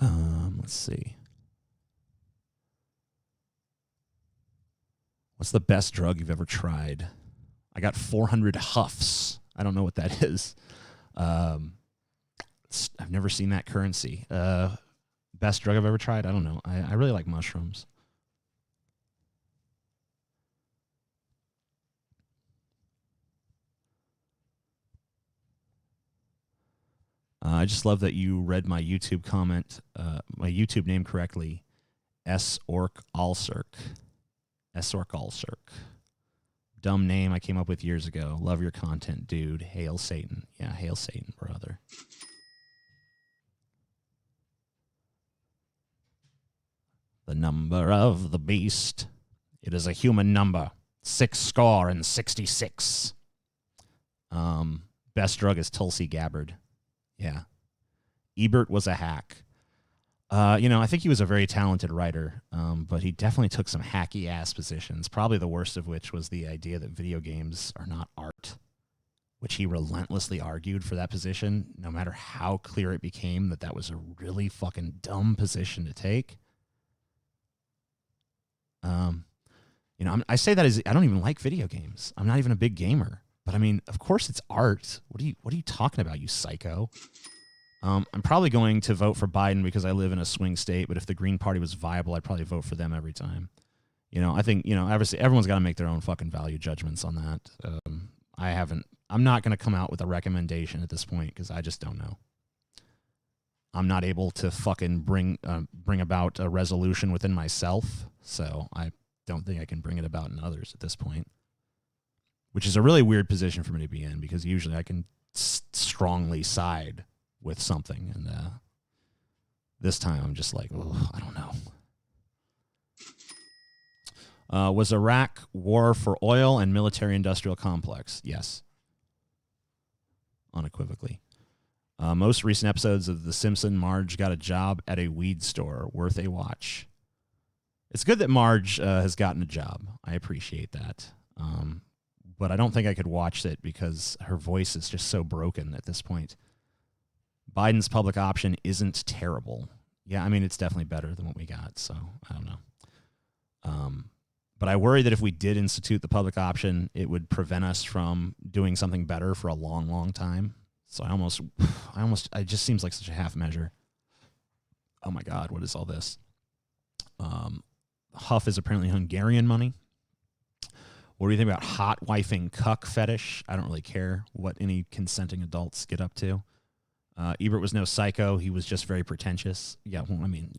Let's see. What's the best drug you've ever tried? I got 400 huffs. I don't know what that is. I've never seen that currency. Best drug I've ever tried? I don't know. I really like mushrooms. I just love that you read my YouTube comment, my YouTube name correctly. S-Orc Alcirc. S-Orc Alcirc. Dumb name I came up with years ago. Love your content, dude. Hail Satan. Yeah, hail Satan, brother. The number of the beast. It is a human number. 66. Best drug is Tulsi Gabbard. Yeah. Ebert was a hack. I think he was a very talented writer, but he definitely took some hacky-ass positions, probably the worst of which was the idea that video games are not art, which he relentlessly argued for that position, no matter how clear it became that was a really fucking dumb position to take. I say that as I don't even like video games. I'm not even a big gamer. But I mean, of course it's art. What are you talking about, you psycho? I'm probably going to vote for Biden because I live in a swing state, but if the Green Party was viable, I'd probably vote for them every time. I think, obviously everyone's got to make their own fucking value judgments on that. I'm not going to come out with a recommendation at this point because I just don't know. I'm not able to fucking bring about a resolution within myself, so I don't think I can bring it about in others at this point. Which is a really weird position for me to be in because usually I can strongly side with something. And this time I'm just like, oh, I don't know. Was Iraq war for oil and military-industrial complex? Yes. Unequivocally. Most recent episodes of The Simpsons, Marge got a job at a weed store. Worth a watch. It's good that Marge has gotten a job. I appreciate that. But I don't think I could watch it because her voice is just so broken at this point. Biden's public option isn't terrible. Yeah, I mean, it's definitely better than what we got, so I don't know. But I worry that if we did institute the public option, it would prevent us from doing something better for a long, long time. So it just seems like such a half measure. Oh my God, what is all this? Huff is apparently Hungarian money. What do you think about hot wifing cuck fetish? I don't really care what any consenting adults get up to. Ebert was no psycho. He was just very pretentious. Yeah, well, I mean,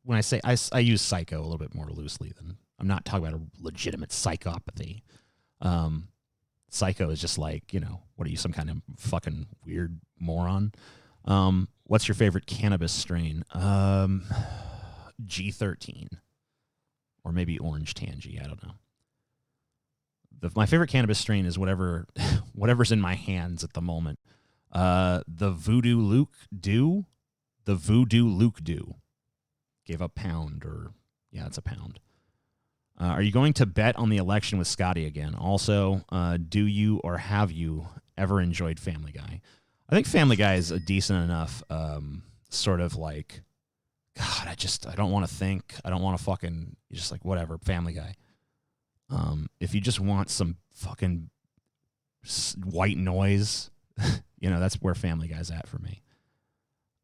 when I say I use psycho a little bit more loosely than I'm not talking about a legitimate psychopathy. Psycho is just like, what are you, some kind of fucking weird moron? What's your favorite cannabis strain? G13 or maybe orange tangy. I don't know. My favorite cannabis strain is whatever's in my hands at the moment. The Voodoo Luke Dew. The Voodoo Luke Dew. Gave a pound it's a pound. Are you going to bet on the election with Scotty again? Also, do you or have you ever enjoyed Family Guy? I think Family Guy is a decent enough sort of like, God, I don't want to think. I don't want to fucking, just like, whatever, Family Guy. If you just want some fucking white noise, you know, that's where Family Guy's at for me.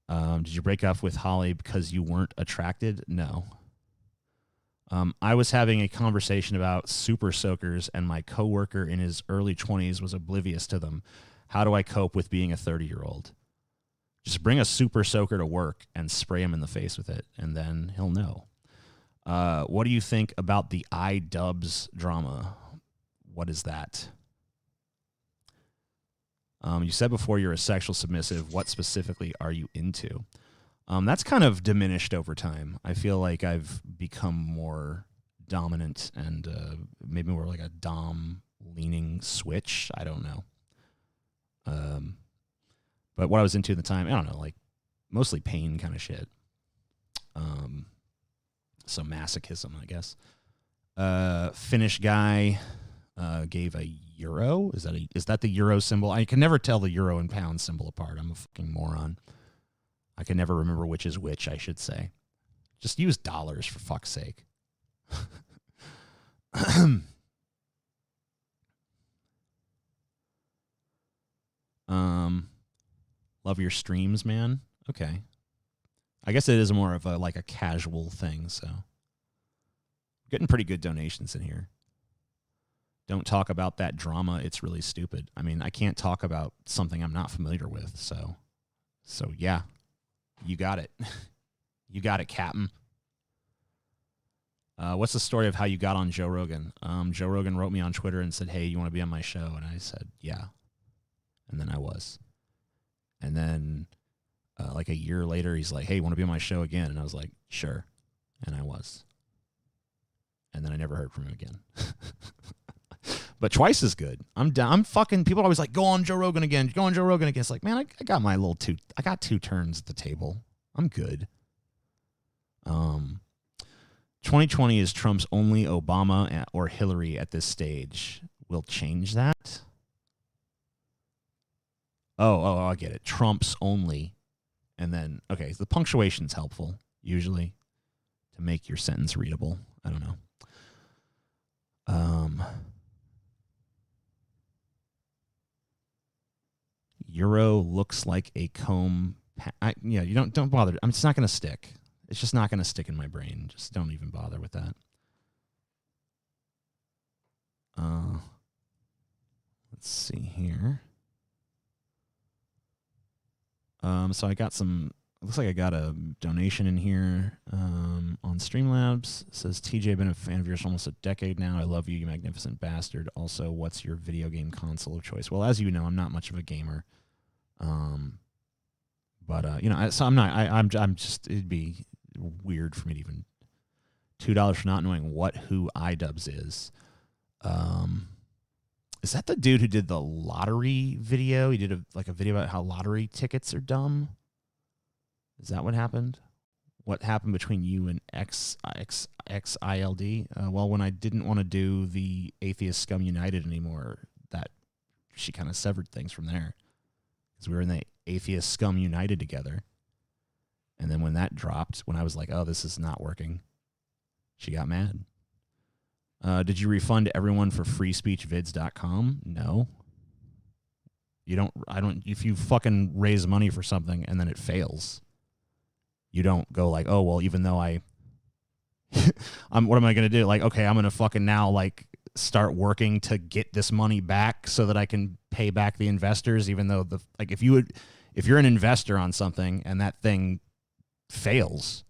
Did you break up with Holly because you weren't attracted? No. I was having a conversation about super soakers, and my coworker in his early 20s was oblivious to them. How do I cope with being a 30-year-old? Just bring a super soaker to work and spray him in the face with it, and then he'll know. What do you think about the iDubbbz drama? What is that? You said before you're a sexual submissive. What specifically are you into? That's kind of diminished over time. I feel like I've become more dominant and maybe more like a dom-leaning switch. I don't know. But what I was into at the time, I don't know, like mostly pain kind of shit. So masochism, I guess. Finnish guy gave a euro. Is that the euro symbol? I can never tell the euro and pound symbol apart. I'm a fucking moron. I can never remember which is which, I should say. Just use dollars for fuck's sake. Love your streams, man. Okay. I guess it is more of a casual thing, so getting pretty good donations in here. Don't talk about that drama. It's really stupid. I mean, I can't talk about something I'm not familiar with, so yeah. You got it. You got it, Captain. What's the story of how you got on Joe Rogan? Joe Rogan wrote me on Twitter and said, hey, you want to be on my show? And I said, yeah. And then I was. And then like a year later, he's like, hey, you want to be on my show again? And I was like, sure. And I was. And then I never heard from him again. But twice as good. I'm fucking, people are always like, go on Joe Rogan again. Go on Joe Rogan again. It's like, man, I got my little I got 2 turns at the table. I'm good. 2020 is Trump's only Obama or Hillary at this stage. We'll change that. Oh, I get it. Trump's only. And then, okay, the punctuation's helpful, usually, to make your sentence readable. I don't know. Euro looks like a comb. You don't bother. It's not going to stick. It's just not going to stick in my brain. Just don't even bother with that. Let's see here. So I got looks like I got a donation in here on Streamlabs. It says, TJ, been a fan of yours for almost a decade now. I love you, you magnificent bastard. Also, what's your video game console of choice? Well, as you know, I'm not much of a gamer. But so I'm not. I'm just. It'd be weird for me to even $2 for not knowing who iDubbbz is. Is that the dude who did the lottery video? He did a video about how lottery tickets are dumb. Is that what happened? What happened between you and XILD? Well, when I didn't want to do the Atheist Scum United anymore, that she kind of severed things from there. Because we were in the Atheist Scum United together. And then when that dropped, when I was like, oh, this is not working, she got mad. Did you refund everyone for freespeechvids.com? No. You don't. If you fucking raise money for something and then it fails, you don't go like, oh, well, even though what am I going to do? Like, okay, I'm going to fucking now like start working to get this money back so that I can pay back the investors, even though if you're an investor on something and that thing fails,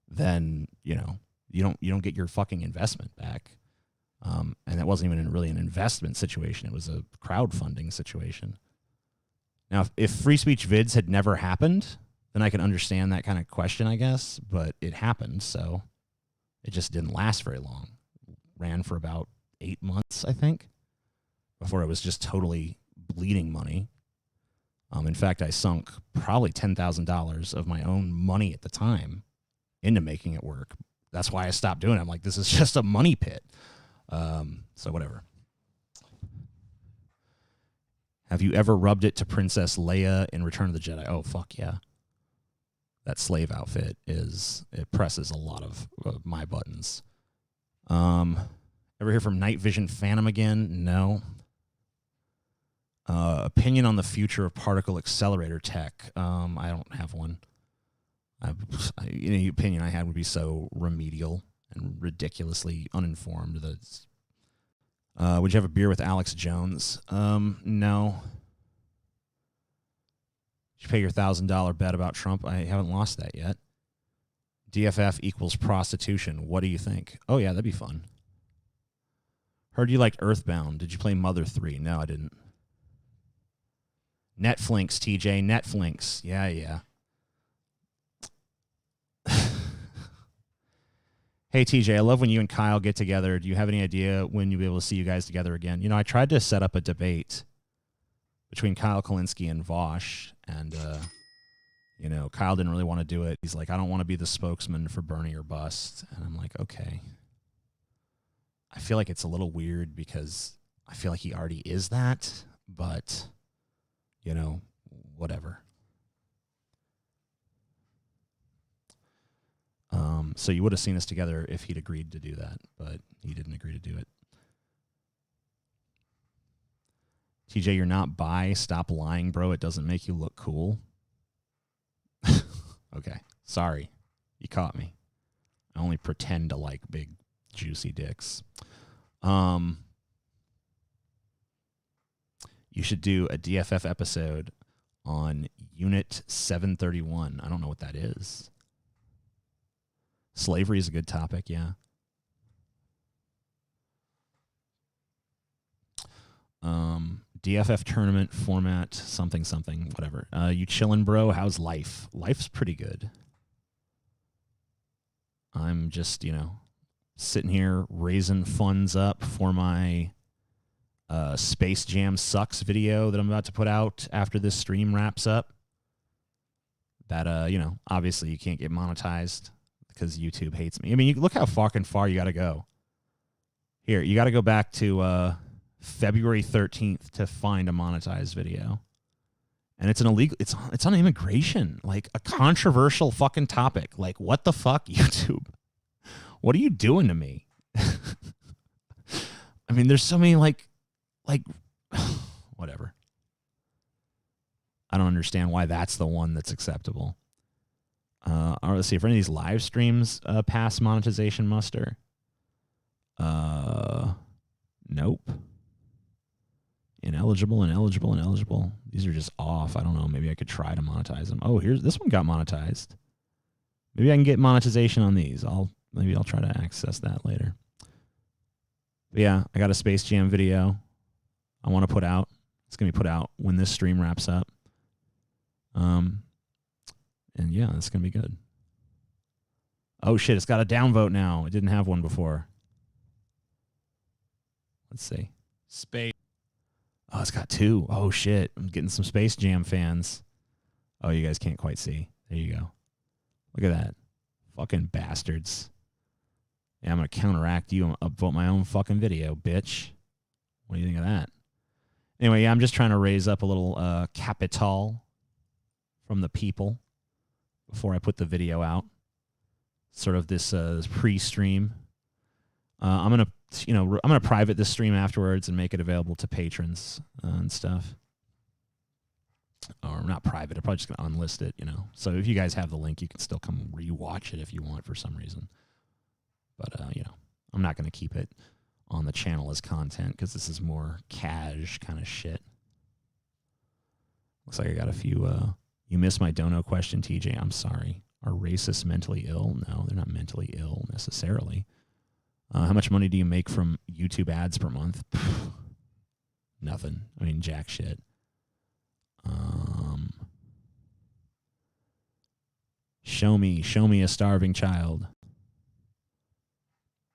then, you don't get your fucking investment back. And that wasn't even really an investment situation. It was a crowdfunding situation. Now, if Free Speech Vids had never happened, then I can understand that kind of question, I guess. But it happened, so it just didn't last very long. Ran for about 8 months, I think, before it was just totally bleeding money. In fact, I sunk probably $10,000 of my own money at the time into making it work. That's why I stopped doing it. I'm like, this is just a money pit. So whatever. Have you ever rubbed it to Princess Leia in Return of the Jedi? Oh, fuck yeah. That slave outfit it presses a lot of my buttons. Ever hear from Night Vision Phantom again? No. Opinion on the future of particle accelerator tech. I don't have one. Any opinion I had would be so remedial and ridiculously uninformed that. Would you have a beer with Alex Jones? No. Did you pay your $1,000 bet about Trump? I haven't lost that yet. DFF equals prostitution. What do you think? Oh, yeah, that'd be fun. Heard you liked Earthbound. Did you play Mother 3? No, I didn't. Netflix, TJ. Netflix. Yeah. Hey, TJ, I love when you and Kyle get together. Do you have any idea when you'll be able to see you guys together again? You know, I tried to set up a debate between Kyle Kalinske and Vosh, and, you know, Kyle didn't really want to do it. He's like, I don't want to be the spokesman for Bernie or bust. And I'm like, okay. I feel like it's a little weird because I feel like he already is that, but, you know, whatever. So you would have seen us together if he'd agreed to do that, but he didn't agree to do it. TJ, you're not bi. Stop lying, bro. It doesn't make you look cool. Okay. Sorry. You caught me. I only pretend to like big, juicy dicks. You should do a DFF episode on Unit 731. I don't know what that is. Slavery is a good topic, yeah. DFF tournament format, something, whatever. You chillin', bro? How's life? Life's pretty good. I'm just, you know, sitting here raising funds up for my Space Jam Sucks video that I'm about to put out after this stream wraps up. That, you know, obviously you can't get monetized because YouTube hates me. I mean, look how fucking far you got to go. Here, you got to go back to February 13th to find a monetized video. And it's an illegal, it's on immigration, like a controversial fucking topic. Like, what the fuck, YouTube? What are you doing to me? I mean, there's so many, like, whatever. I don't understand why that's the one that's acceptable. All right, let's see if any of these live streams pass monetization muster. Nope. Ineligible. These are just off. I don't know. Maybe I could try to monetize them. Oh, this one got monetized. Maybe I can get monetization on these. Maybe I'll try to access that later. But yeah, I got a Space Jam video I want to put out. It's going to be put out when this stream wraps up. And yeah, it's going to be good. Oh shit, it's got a downvote now. It didn't have one before. Let's see. Space. Oh, it's got 2. Oh shit, I'm getting some Space Jam fans. Oh, you guys can't quite see. There you go. Look at that. Fucking bastards. Yeah, I'm going to counteract you and upvote my own fucking video, bitch. What do you think of that? Anyway, yeah, I'm just trying to raise up a little capital from the people before I put the video out. Sort of this pre-stream. I'm gonna private this stream afterwards and make it available to patrons and stuff. Or not private. I'm probably just gonna unlist it, you know. So if you guys have the link, you can still come rewatch it if you want for some reason. But you know, I'm not gonna keep it on the channel as content because this is more cash kind of shit. Looks like I got a few. You missed my dono question, TJ. I'm sorry. Are racists mentally ill? No, they're not mentally ill necessarily. How much money do you make from YouTube ads per month? Nothing. I mean, jack shit. Show me a starving child.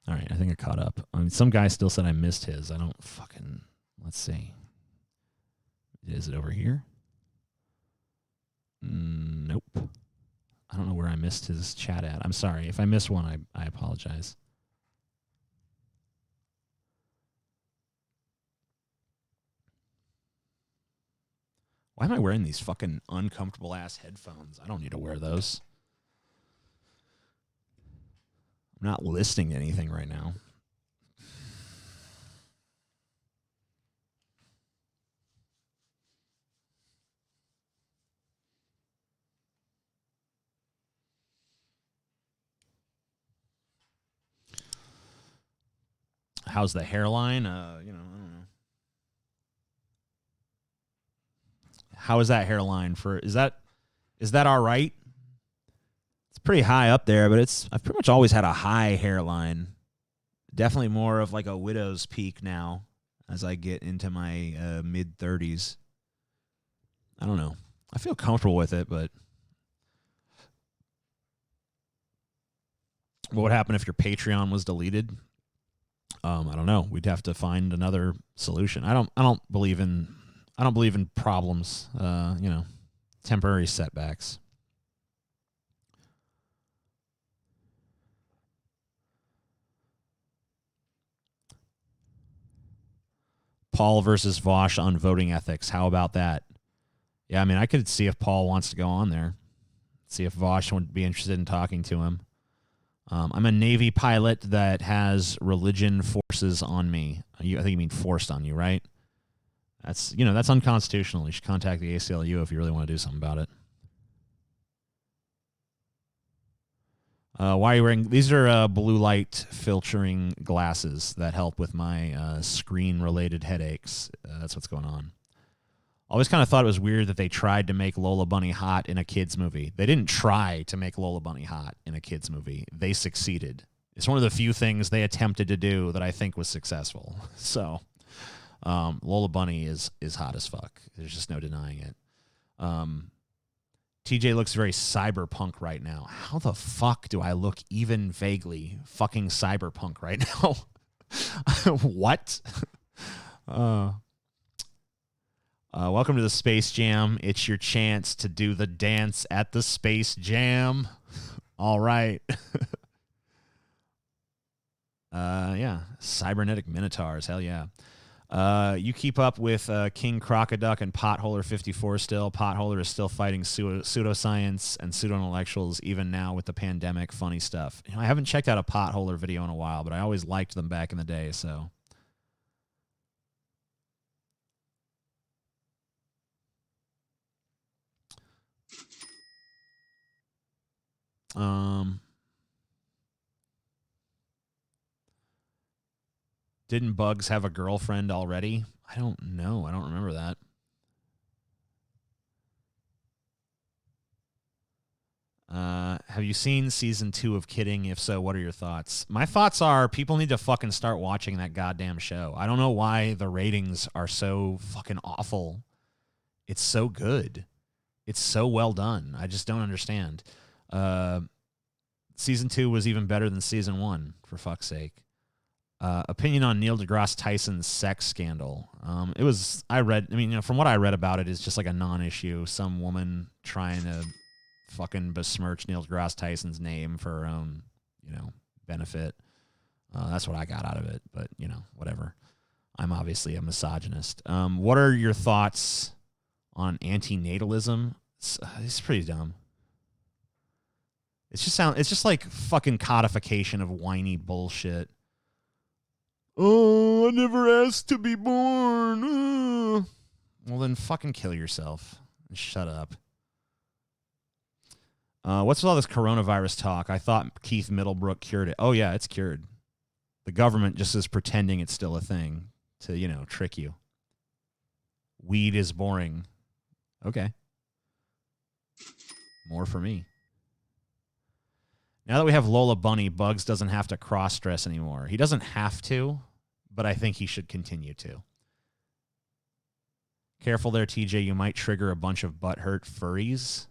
All right, I think I caught up. I mean, some guy still said I missed his. I don't fucking... Let's see. Is it over here? Nope. I don't know where I missed his chat at. I'm sorry. If I missed one, I apologize. Why am I wearing these fucking uncomfortable ass headphones? I don't need to wear those. I'm not listening to anything right now. How's the hairline? I don't know. How is that hairline is that all right? It's pretty high up there, but I've pretty much always had a high hairline. Definitely more of like a widow's peak now as I get into my mid 30s. I don't know. I feel comfortable with it, but what would happen if your Patreon was deleted? I don't know. We'd have to find another solution. I don't believe in problems. Temporary setbacks. Paul versus Vosh on voting ethics. How about that? Yeah, I mean, I could see if Paul wants to go on there. See if Vosh would be interested in talking to him. I'm a Navy pilot that has religion forces on me. I think you mean forced on you, right? That's unconstitutional. You should contact the ACLU if you really want to do something about it. Why are you wearing these? Are blue light filtering glasses that help with my screen-related headaches. That's what's going on. Always kind of thought it was weird that they tried to make Lola Bunny hot in a kid's movie. They didn't try to make Lola Bunny hot in a kid's movie. They succeeded. It's one of the few things they attempted to do that I think was successful. So Lola Bunny is hot as fuck. There's just no denying it. TJ looks very cyberpunk right now. How the fuck do I look even vaguely fucking cyberpunk right now? What? Welcome to the Space Jam. It's your chance to do the dance at the Space Jam. All right. Yeah. Cybernetic Minotaurs. Hell yeah. You keep up with King Crocoduck and Potholer 54 still. Potholer is still fighting pseudoscience and pseudo-intellectuals even now with the pandemic. Funny stuff. I haven't checked out a Potholer video in a while, but I always liked them back in the day, so... Didn't Bugs have a girlfriend already? I don't know. I don't remember that. Have you seen season 2 of Kidding? If so, what are your thoughts? My thoughts are people need to fucking start watching that goddamn show. I don't know why the ratings are so fucking awful. It's so good. It's so well done. I just don't understand. Season 2 was even better than season 1, for fuck's sake. Opinion on Neil deGrasse Tyson's sex scandal. From what I read about it, it's just like a non-issue. Some woman trying to fucking besmirch Neil deGrasse Tyson's name for her own, benefit. That's what I got out of it, but, whatever. I'm obviously a misogynist. What are your thoughts on antinatalism? It's pretty dumb. It's just like fucking codification of whiny bullshit. Oh, I never asked to be born. Well, then fucking kill yourself and shut up. What's with all this coronavirus talk? I thought Keith Middlebrook cured it. Oh, yeah, it's cured. The government just is pretending it's still a thing to, trick you. Weed is boring. Okay. More for me. Now that we have Lola Bunny, Bugs doesn't have to cross-dress anymore. He doesn't have to, but I think he should continue to. Careful there, TJ. You might trigger a bunch of butthurt furries.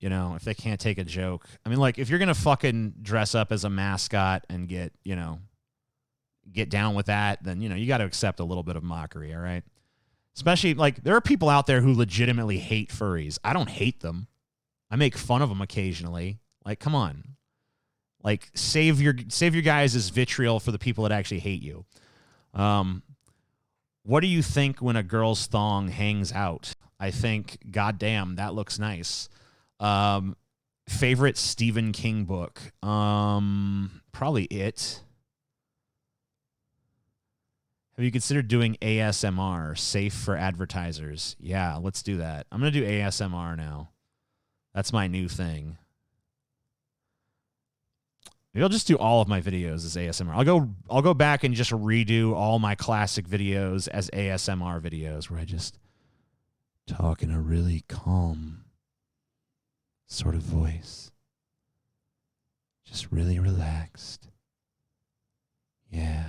If they can't take a joke. I mean, like, if you're going to fucking dress up as a mascot and get down with that, then, you got to accept a little bit of mockery, all right? Especially, like, there are people out there who legitimately hate furries. I don't hate them. I make fun of them occasionally. Like, come on. Like, save your guys' vitriol for the people that actually hate you. What do you think when a girl's thong hangs out? I think, goddamn, that looks nice. Favorite Stephen King book? Probably It. Have you considered doing ASMR, safe for advertisers? Yeah, let's do that. I'm going to do ASMR now. That's my new thing. Maybe I'll just do all of my videos as ASMR. I'll go back and just redo all my classic videos as ASMR videos where I just talk in a really calm sort of voice. Just really relaxed. Yeah.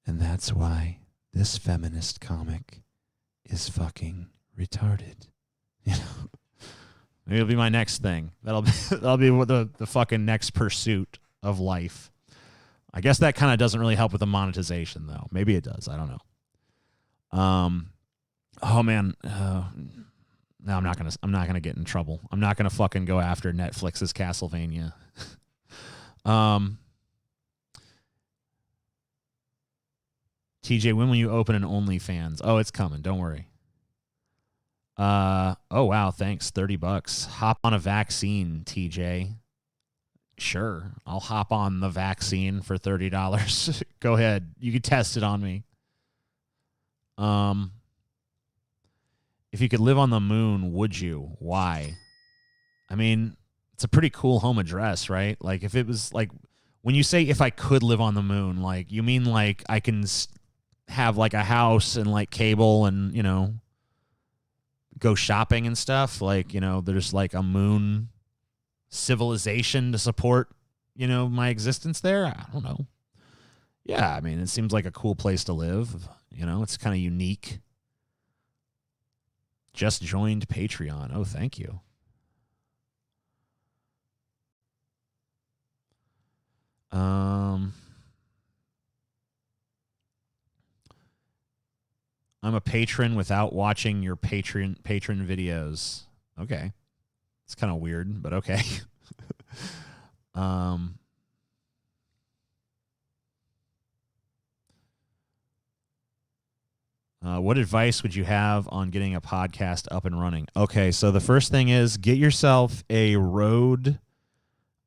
And that's why this feminist comic is fucking retarded. You know? Maybe it'll be my next thing. That'll be the fucking next pursuit of life. I guess that kind of doesn't really help with the monetization though. Maybe it does. I don't know. Oh man. No, I'm not gonna get in trouble. I'm not gonna fucking go after Netflix's Castlevania. TJ, when will you open an OnlyFans? Oh, it's coming. Don't worry. Oh wow, thanks. $30. Hop on a vaccine, TJ. Sure, I'll hop on the vaccine for $30. Go ahead. You can test it on me. If you could live on the moon, would you? Why? I mean, it's a pretty cool home address, right? Like if it was like when you say if I could live on the moon, like you mean like I can have like a house and like cable and, you know, go shopping and stuff, like, you know, there's like a moon civilization to support, you know, my existence there. I don't know. Yeah, I mean, it seems like a cool place to live. You know, it's kind of unique. Just joined Patreon. Oh, thank you. I'm a patron without watching your patron videos. Okay. It's kind of weird, but okay. What advice would you have on getting a podcast up and running? Okay, so the first thing is get yourself a Rode.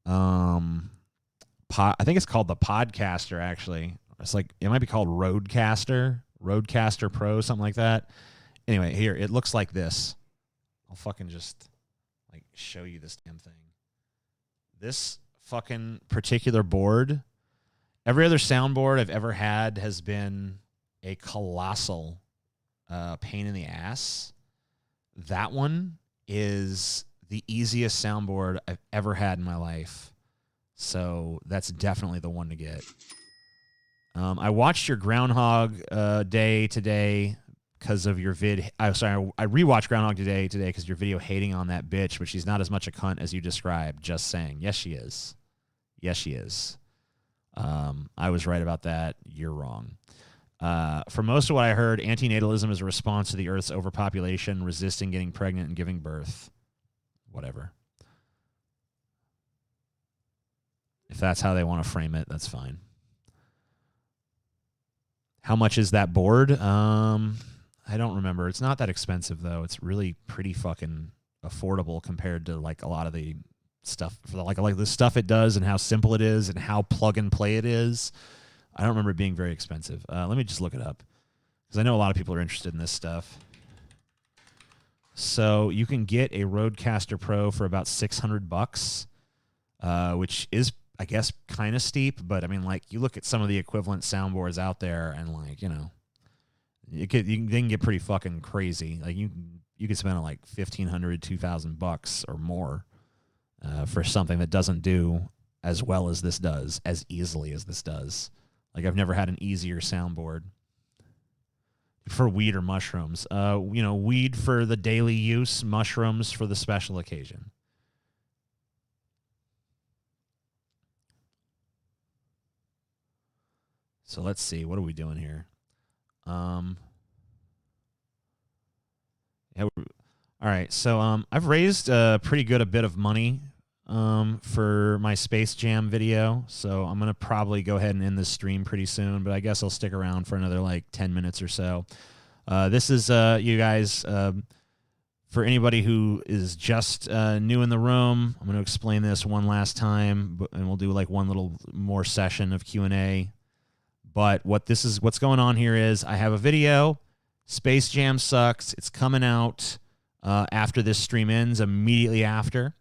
I think it's called the Podcaster, actually. It's like, it might be called Rodecaster Pro, something like that. Anyway, here, it looks like this. I'll fucking just like show you this damn thing. This fucking particular board, every other soundboard I've ever had has been a colossal pain in the ass. That one is the easiest soundboard I've ever had in my life. So that's definitely the one to get. I watched your Groundhog Day today because of your vid. I rewatched Groundhog Day today because your video hating on that bitch, but she's not as much a cunt as you described. Just saying. Yes, she is. Yes, she is. I was right about that. You're wrong. For most of what I heard, antinatalism is a response to the Earth's overpopulation, resisting getting pregnant and giving birth. Whatever. If that's how they want to frame it, that's fine. How much is that board? I don't remember. It's not that expensive, though. It's really pretty fucking affordable compared to like a lot of the stuff, for like the stuff it does and how simple it is and how plug and play it is. I don't remember it being very expensive. Let me just look it up because I know a lot of people are interested in this stuff. So you can get a Rodecaster Pro for about $600, which is, I guess, kind of steep. But I mean, like, you look at some of the equivalent soundboards out there, and like, you know, they can get pretty fucking crazy. Like you could spend like $1,500, $2,000 or more for something that doesn't do as well as this does, as easily as this does. Like, I've never had an easier soundboard for weed or mushrooms. You know, weed for the daily use, mushrooms for the special occasion. So let's see. What are we doing here? Yeah. All right. So I've raised a pretty good a bit of money for my Space Jam video. So I'm going to probably go ahead and end this stream pretty soon, but I guess I'll stick around for another like 10 minutes or so. This is you guys. For anybody who is just new in the room, I'm going to explain this one last time, and we'll do like one little more session of Q&A. But what's going on here is I have a video. Space Jam sucks. It's coming out after this stream ends, immediately after.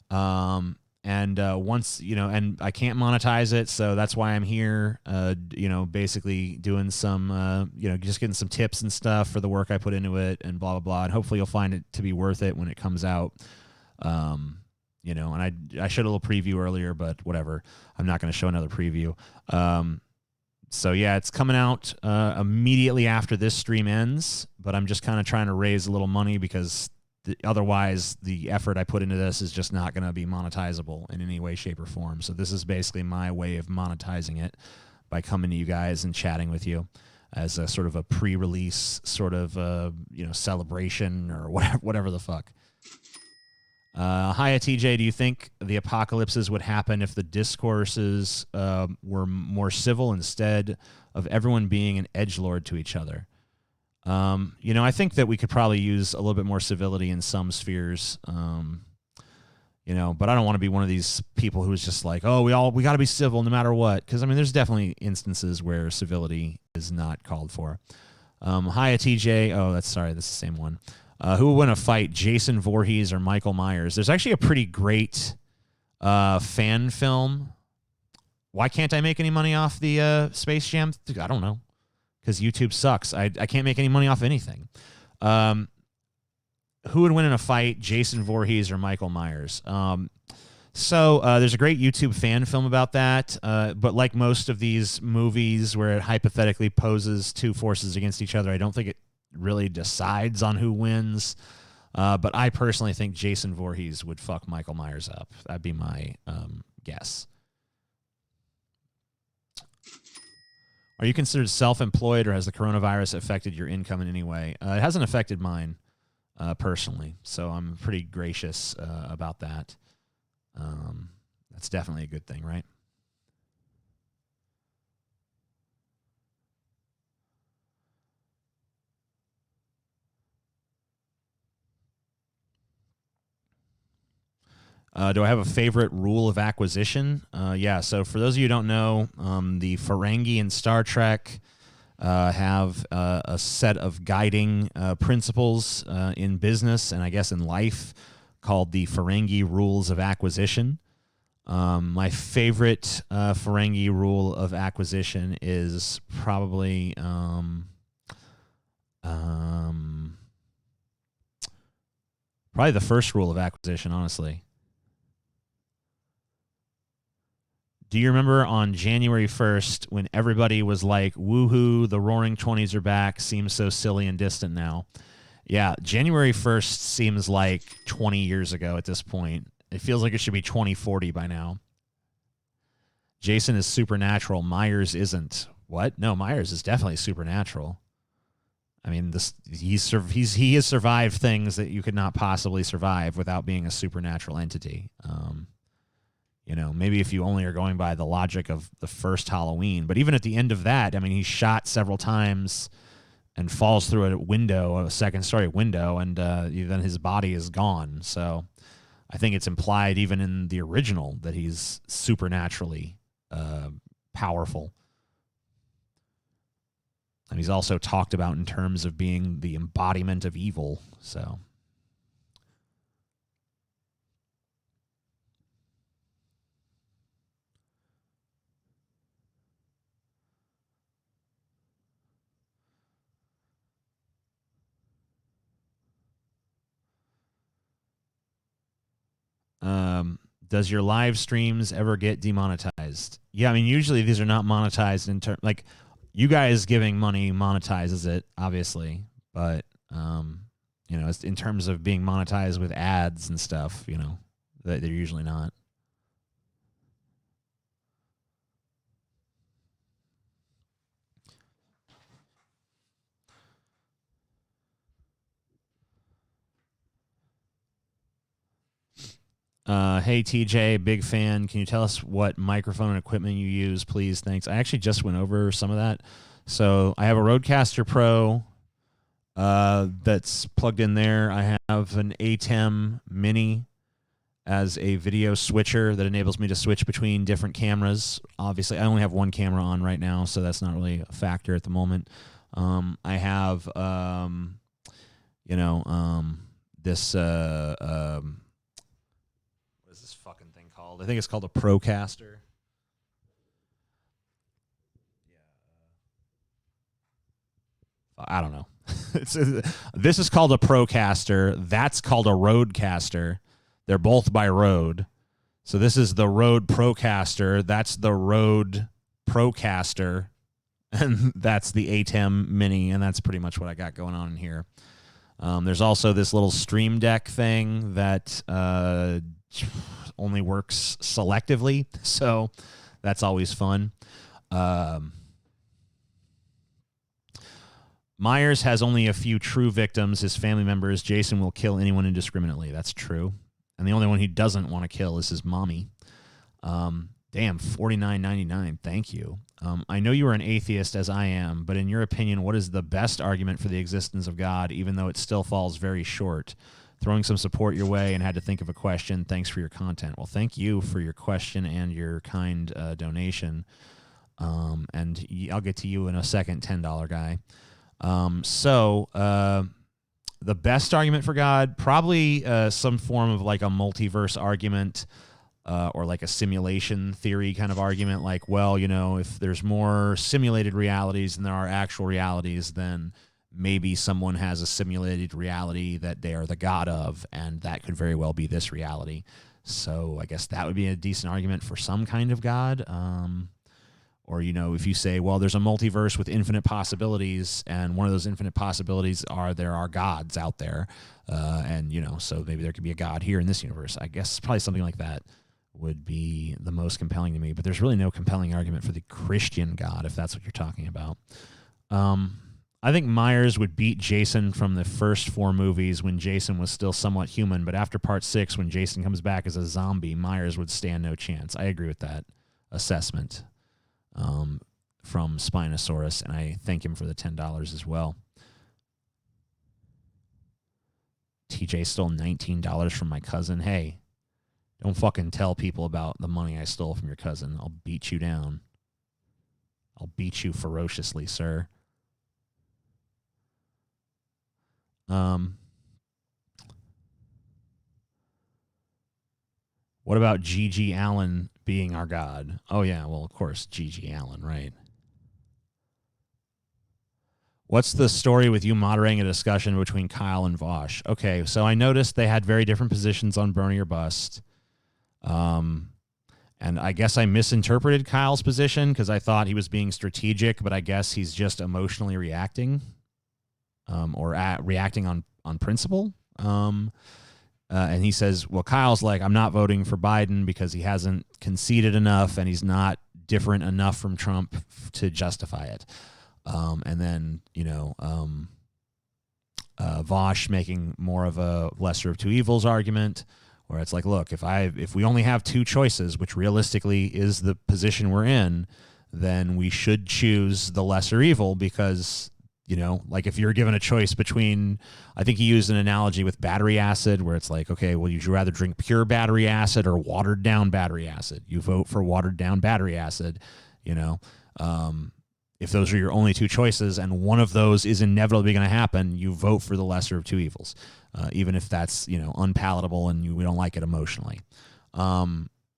Once, and I can't monetize it, so that's why I'm here, basically doing some, just getting some tips and stuff for the work I put into it and blah, blah, blah. And hopefully you'll find it to be worth it when it comes out. And I showed a little preview earlier, but whatever. I'm not going to show another preview. So yeah, it's coming out immediately after this stream ends, but I'm just kind of trying to raise a little money because otherwise the effort I put into this is just not going to be monetizable in any way, shape, or form. So this is basically my way of monetizing it by coming to you guys and chatting with you as a sort of a pre-release sort of celebration or whatever the fuck. Hiya TJ, do you think the apocalypses would happen if the discourses were more civil instead of everyone being an edgelord to each other? I think that we could probably use a little bit more civility in some spheres, but I don't want to be one of these people who's just like, oh, we got to be civil no matter what. Because, there's definitely instances where civility is not called for. Hiya, TJ. Oh, that's the same one. Who would win a fight, Jason Voorhees or Michael Myers? There's actually a pretty great fan film. Why can't I make any money off the Space Jam? I don't know. Because YouTube sucks. I can't make any money off anything. Who would win in a fight, Jason Voorhees or Michael Myers? So there's a great YouTube fan film about that. But like most of these movies where it hypothetically poses two forces against each other, I don't think it really decides on who wins. But I personally think Jason Voorhees would fuck Michael Myers up. That'd be my guess. Are you considered self-employed, or has the coronavirus affected your income in any way? It hasn't affected mine personally, so I'm pretty gracious about that. That's definitely a good thing, right? Do I have a favorite rule of acquisition? Yeah, so for those of you who don't know, the Ferengi in Star Trek have a set of guiding principles in business and I guess in life called the Ferengi Rules of Acquisition. My favorite Ferengi rule of acquisition is probably the first rule of acquisition, honestly. Do you remember on January 1st when everybody was like, woohoo, the Roaring 20s are back, seems so silly and distant now? Yeah, January 1st seems like 20 years ago at this point. It feels like it should be 2040 by now. Jason is supernatural. Myers isn't. What? No, Myers is definitely supernatural. He has survived things that you could not possibly survive without being a supernatural entity. Maybe if you only are going by the logic of the first Halloween. But even at the end of that, he's shot several times and falls through a second-story window, and then his body is gone. So I think it's implied even in the original that he's supernaturally powerful. And he's also talked about in terms of being the embodiment of evil. So... does your live streams ever get demonetized? Yeah, usually these are not monetized in terms, like you guys giving money monetizes it, obviously, but it's in terms of being monetized with ads and stuff, they're usually not. Hey, TJ, big fan. Can you tell us what microphone and equipment you use, please? Thanks. I actually just went over some of that. So I have a Rodecaster Pro. that's plugged in there. I have an ATEM Mini as a video switcher that enables me to switch between different cameras. Obviously, I only have one camera on right now, so that's not really a factor at the moment. I have, this, what is this fucking thing called? I think it's called a Procaster. I don't know. This is called a Procaster. That's called a Rodecaster. They're both by Rode. So this is the Rode Procaster. That's the Rode Procaster. And that's the ATEM Mini. And that's pretty much what I got going on in here. There's also this little Stream Deck thing that only works selectively. So that's always fun. Myers has only a few true victims. His family members. Jason will kill anyone indiscriminately. That's true. And the only one he doesn't want to kill is his mommy. Damn, $49.99. Thank you. I know you are an atheist, as I am, but in your opinion, what is the best argument for the existence of God, even though it still falls very short? Throwing some support your way and had to think of a question. Thanks for your content. Well, thank you for your question and your kind donation. And I'll get to you in a second, $10 guy. The best argument for God, probably some form of like a multiverse argument or like a simulation theory kind of argument. Like, well, if there's more simulated realities than there are actual realities, then maybe someone has a simulated reality that they are the God of, and that could very well be this reality. So I guess that would be a decent argument for some kind of God. Or, if you say, well, there's a multiverse with infinite possibilities, and one of those infinite possibilities there are gods out there. So maybe there could be a God here in this universe. I guess probably something like that would be the most compelling to me. But there's really no compelling argument for the Christian God, if that's what you're talking about. I think Myers would beat Jason from the first 4 movies when Jason was still somewhat human. But after part 6, when Jason comes back as a zombie, Myers would stand no chance. I agree with that assessment. From Spinosaurus, and I thank him for the $10 as well. TJ stole $19 from my cousin. Hey, don't fucking tell people about the money I stole from your cousin. I'll beat you down. I'll beat you ferociously, sir. What about G.G. Allen being our God? Oh, yeah, well, of course, G.G. Allen, right? What's the story with you moderating a discussion between Kyle and Vosh? Okay, so I noticed they had very different positions on Bernie or Bust. And I guess I misinterpreted Kyle's position because I thought he was being strategic, but I guess he's just emotionally reacting reacting on principle. And he says, well, Kyle's like, I'm not voting for Biden because he hasn't conceded enough and he's not different enough from Trump to justify it. And then, Vosh making more of a lesser of two evils argument where it's like, look, if we only have 2 choices, which realistically is the position we're in, then we should choose the lesser evil because, like if you're given a choice between, I think he used an analogy with battery acid where it's like, okay, well, you'd rather drink pure battery acid or watered down battery acid. You vote for watered down battery acid, if those are your only 2 choices and one of those is inevitably going to happen, you vote for the lesser of 2 evils, even if that's, unpalatable and we don't like it emotionally.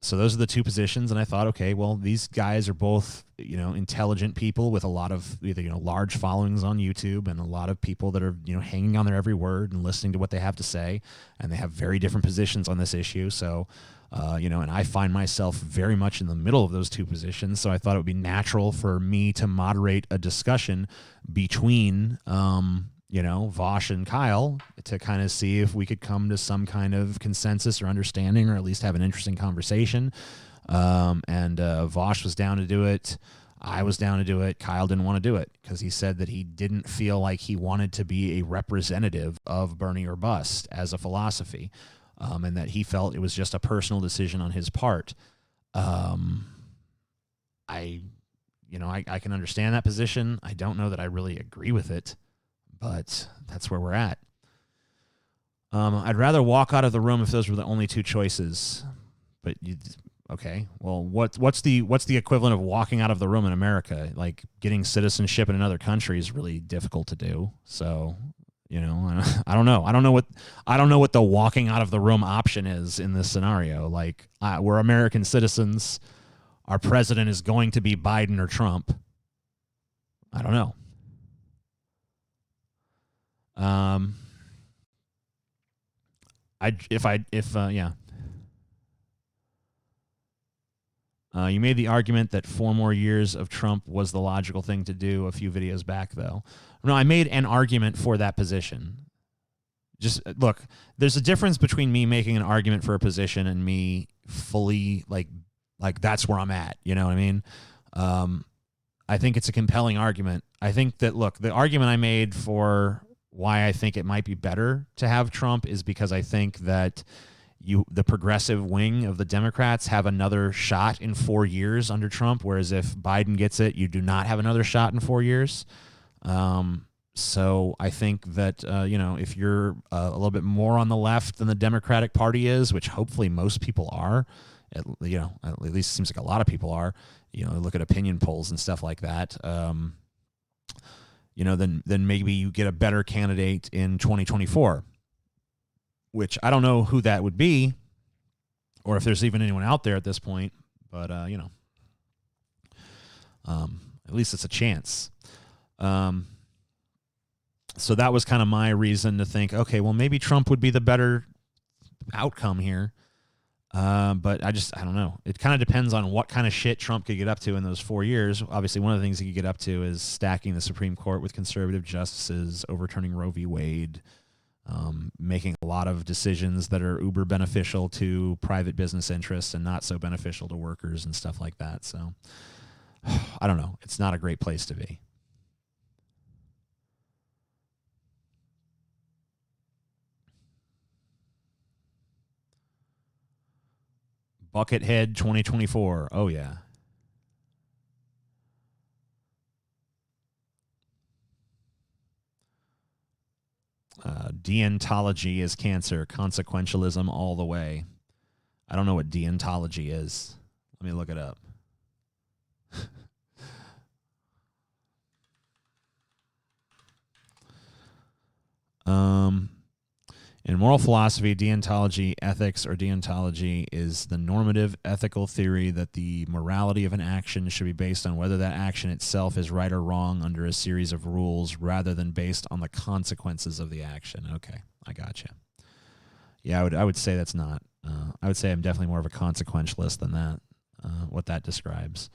So those are the 2 positions. And I thought, okay, well, these guys are both, intelligent people with a lot of, large followings on YouTube and a lot of people that are, hanging on their every word and listening to what they have to say. And they have very different positions on this issue. So, and I find myself very much in the middle of those 2 positions. So I thought it would be natural for me to moderate a discussion between, Vosh and Kyle to kind of see if we could come to some kind of consensus or understanding or at least have an interesting conversation. And Vosh was down to do it. I was down to do it. Kyle didn't want to do it because he said that he didn't feel like he wanted to be a representative of Bernie or Bust as a philosophy, and that he felt it was just a personal decision on his part. I can understand that position. I don't know that I really agree with it. But that's where we're at. I'd rather walk out of the room if those were the only two choices. But okay, well, what's the equivalent of walking out of the room in America? Like getting citizenship in another country is really difficult to do. So, you know, I don't know. I don't know what the walking out of the room option is in this scenario. Like we're American citizens. Our president is going to be Biden or Trump. I don't know. You made the argument that 4 more years of Trump was the logical thing to do a few videos back, though. No, I made an argument for that position. Just look, there's a difference between me making an argument for a position and me fully like that's where I'm at. You know what I mean? I think it's a compelling argument. I think that, look, the argument I made for why I think it might be better to have Trump is because I think that the progressive wing of the Democrats have another shot in 4 years under Trump, whereas if Biden gets it, you do not have another shot in 4 years. So I think that, if you're a little bit more on the left than the Democratic Party is, which hopefully most people are, at least it seems like a lot of people are, look at opinion polls and stuff like that, then maybe you get a better candidate in 2024, which I don't know who that would be or if there's even anyone out there at this point, but, at least it's a chance. So that was kind of my reason to think, okay, well, maybe Trump would be the better outcome here. But I don't know. It kind of depends on what kind of shit Trump could get up to in those 4 years. Obviously, one of the things he could get up to is stacking the Supreme Court with conservative justices, overturning Roe v. Wade, making a lot of decisions that are uber beneficial to private business interests and not so beneficial to workers and stuff like that. So I don't know. It's not a great place to be. Buckethead 2024. Oh, yeah. Deontology is cancer. Consequentialism all the way. I don't know what deontology is. Let me look it up. In moral philosophy, deontology, ethics, or deontology is the normative ethical theory that the morality of an action should be based on whether that action itself is right or wrong under a series of rules rather than based on the consequences of the action. Okay, I gotcha. Yeah, I would say that's not. I would say I'm definitely more of a consequentialist than that, what that describes.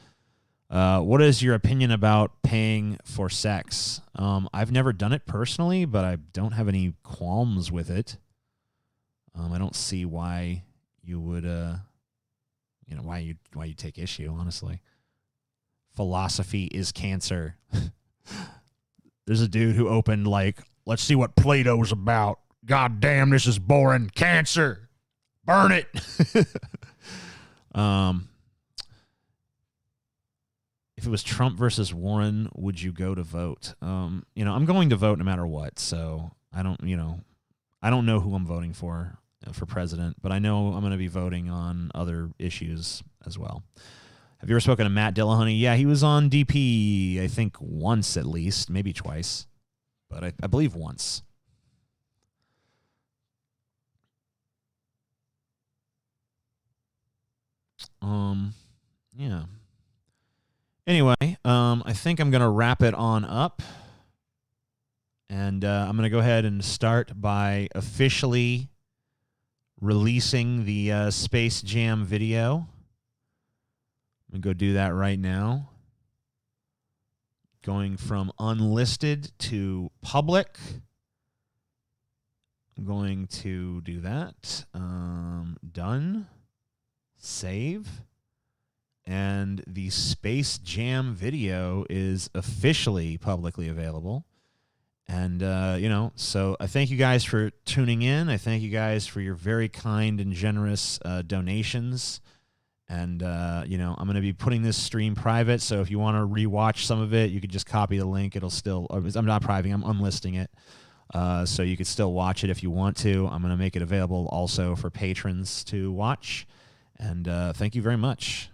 What is your opinion about paying for sex? I've never done it personally, but I don't have any qualms with it. I don't see why you would, why you take issue, honestly. Philosophy is cancer. There's a dude who opened let's see what Plato's about. God damn, this is boring. Cancer. Burn it. If it was Trump versus Warren, would you go to vote? I'm going to vote no matter what. So I don't know who I'm voting for president, but I know I'm going to be voting on other issues as well. Have you ever spoken to Matt Dillahunty? Yeah, he was on DP, I think once at least, maybe twice, but I believe once. Yeah. Anyway, I think I'm going to wrap it on up. And I'm going to go ahead and start by officially releasing the Space Jam video. I'm going to go do that right now. Going from unlisted to public. I'm going to do that. Done. Save. And the Space Jam video is officially publicly available. And, so I thank you guys for tuning in. I thank you guys for your very kind and generous donations. And, you know, I'm going to be putting this stream private. So if you want to rewatch some of it, you could just copy the link. It'll still, I'm not private, I'm unlisting it. So you could still watch it if you want to. I'm going to make it available also for patrons to watch. And thank you very much.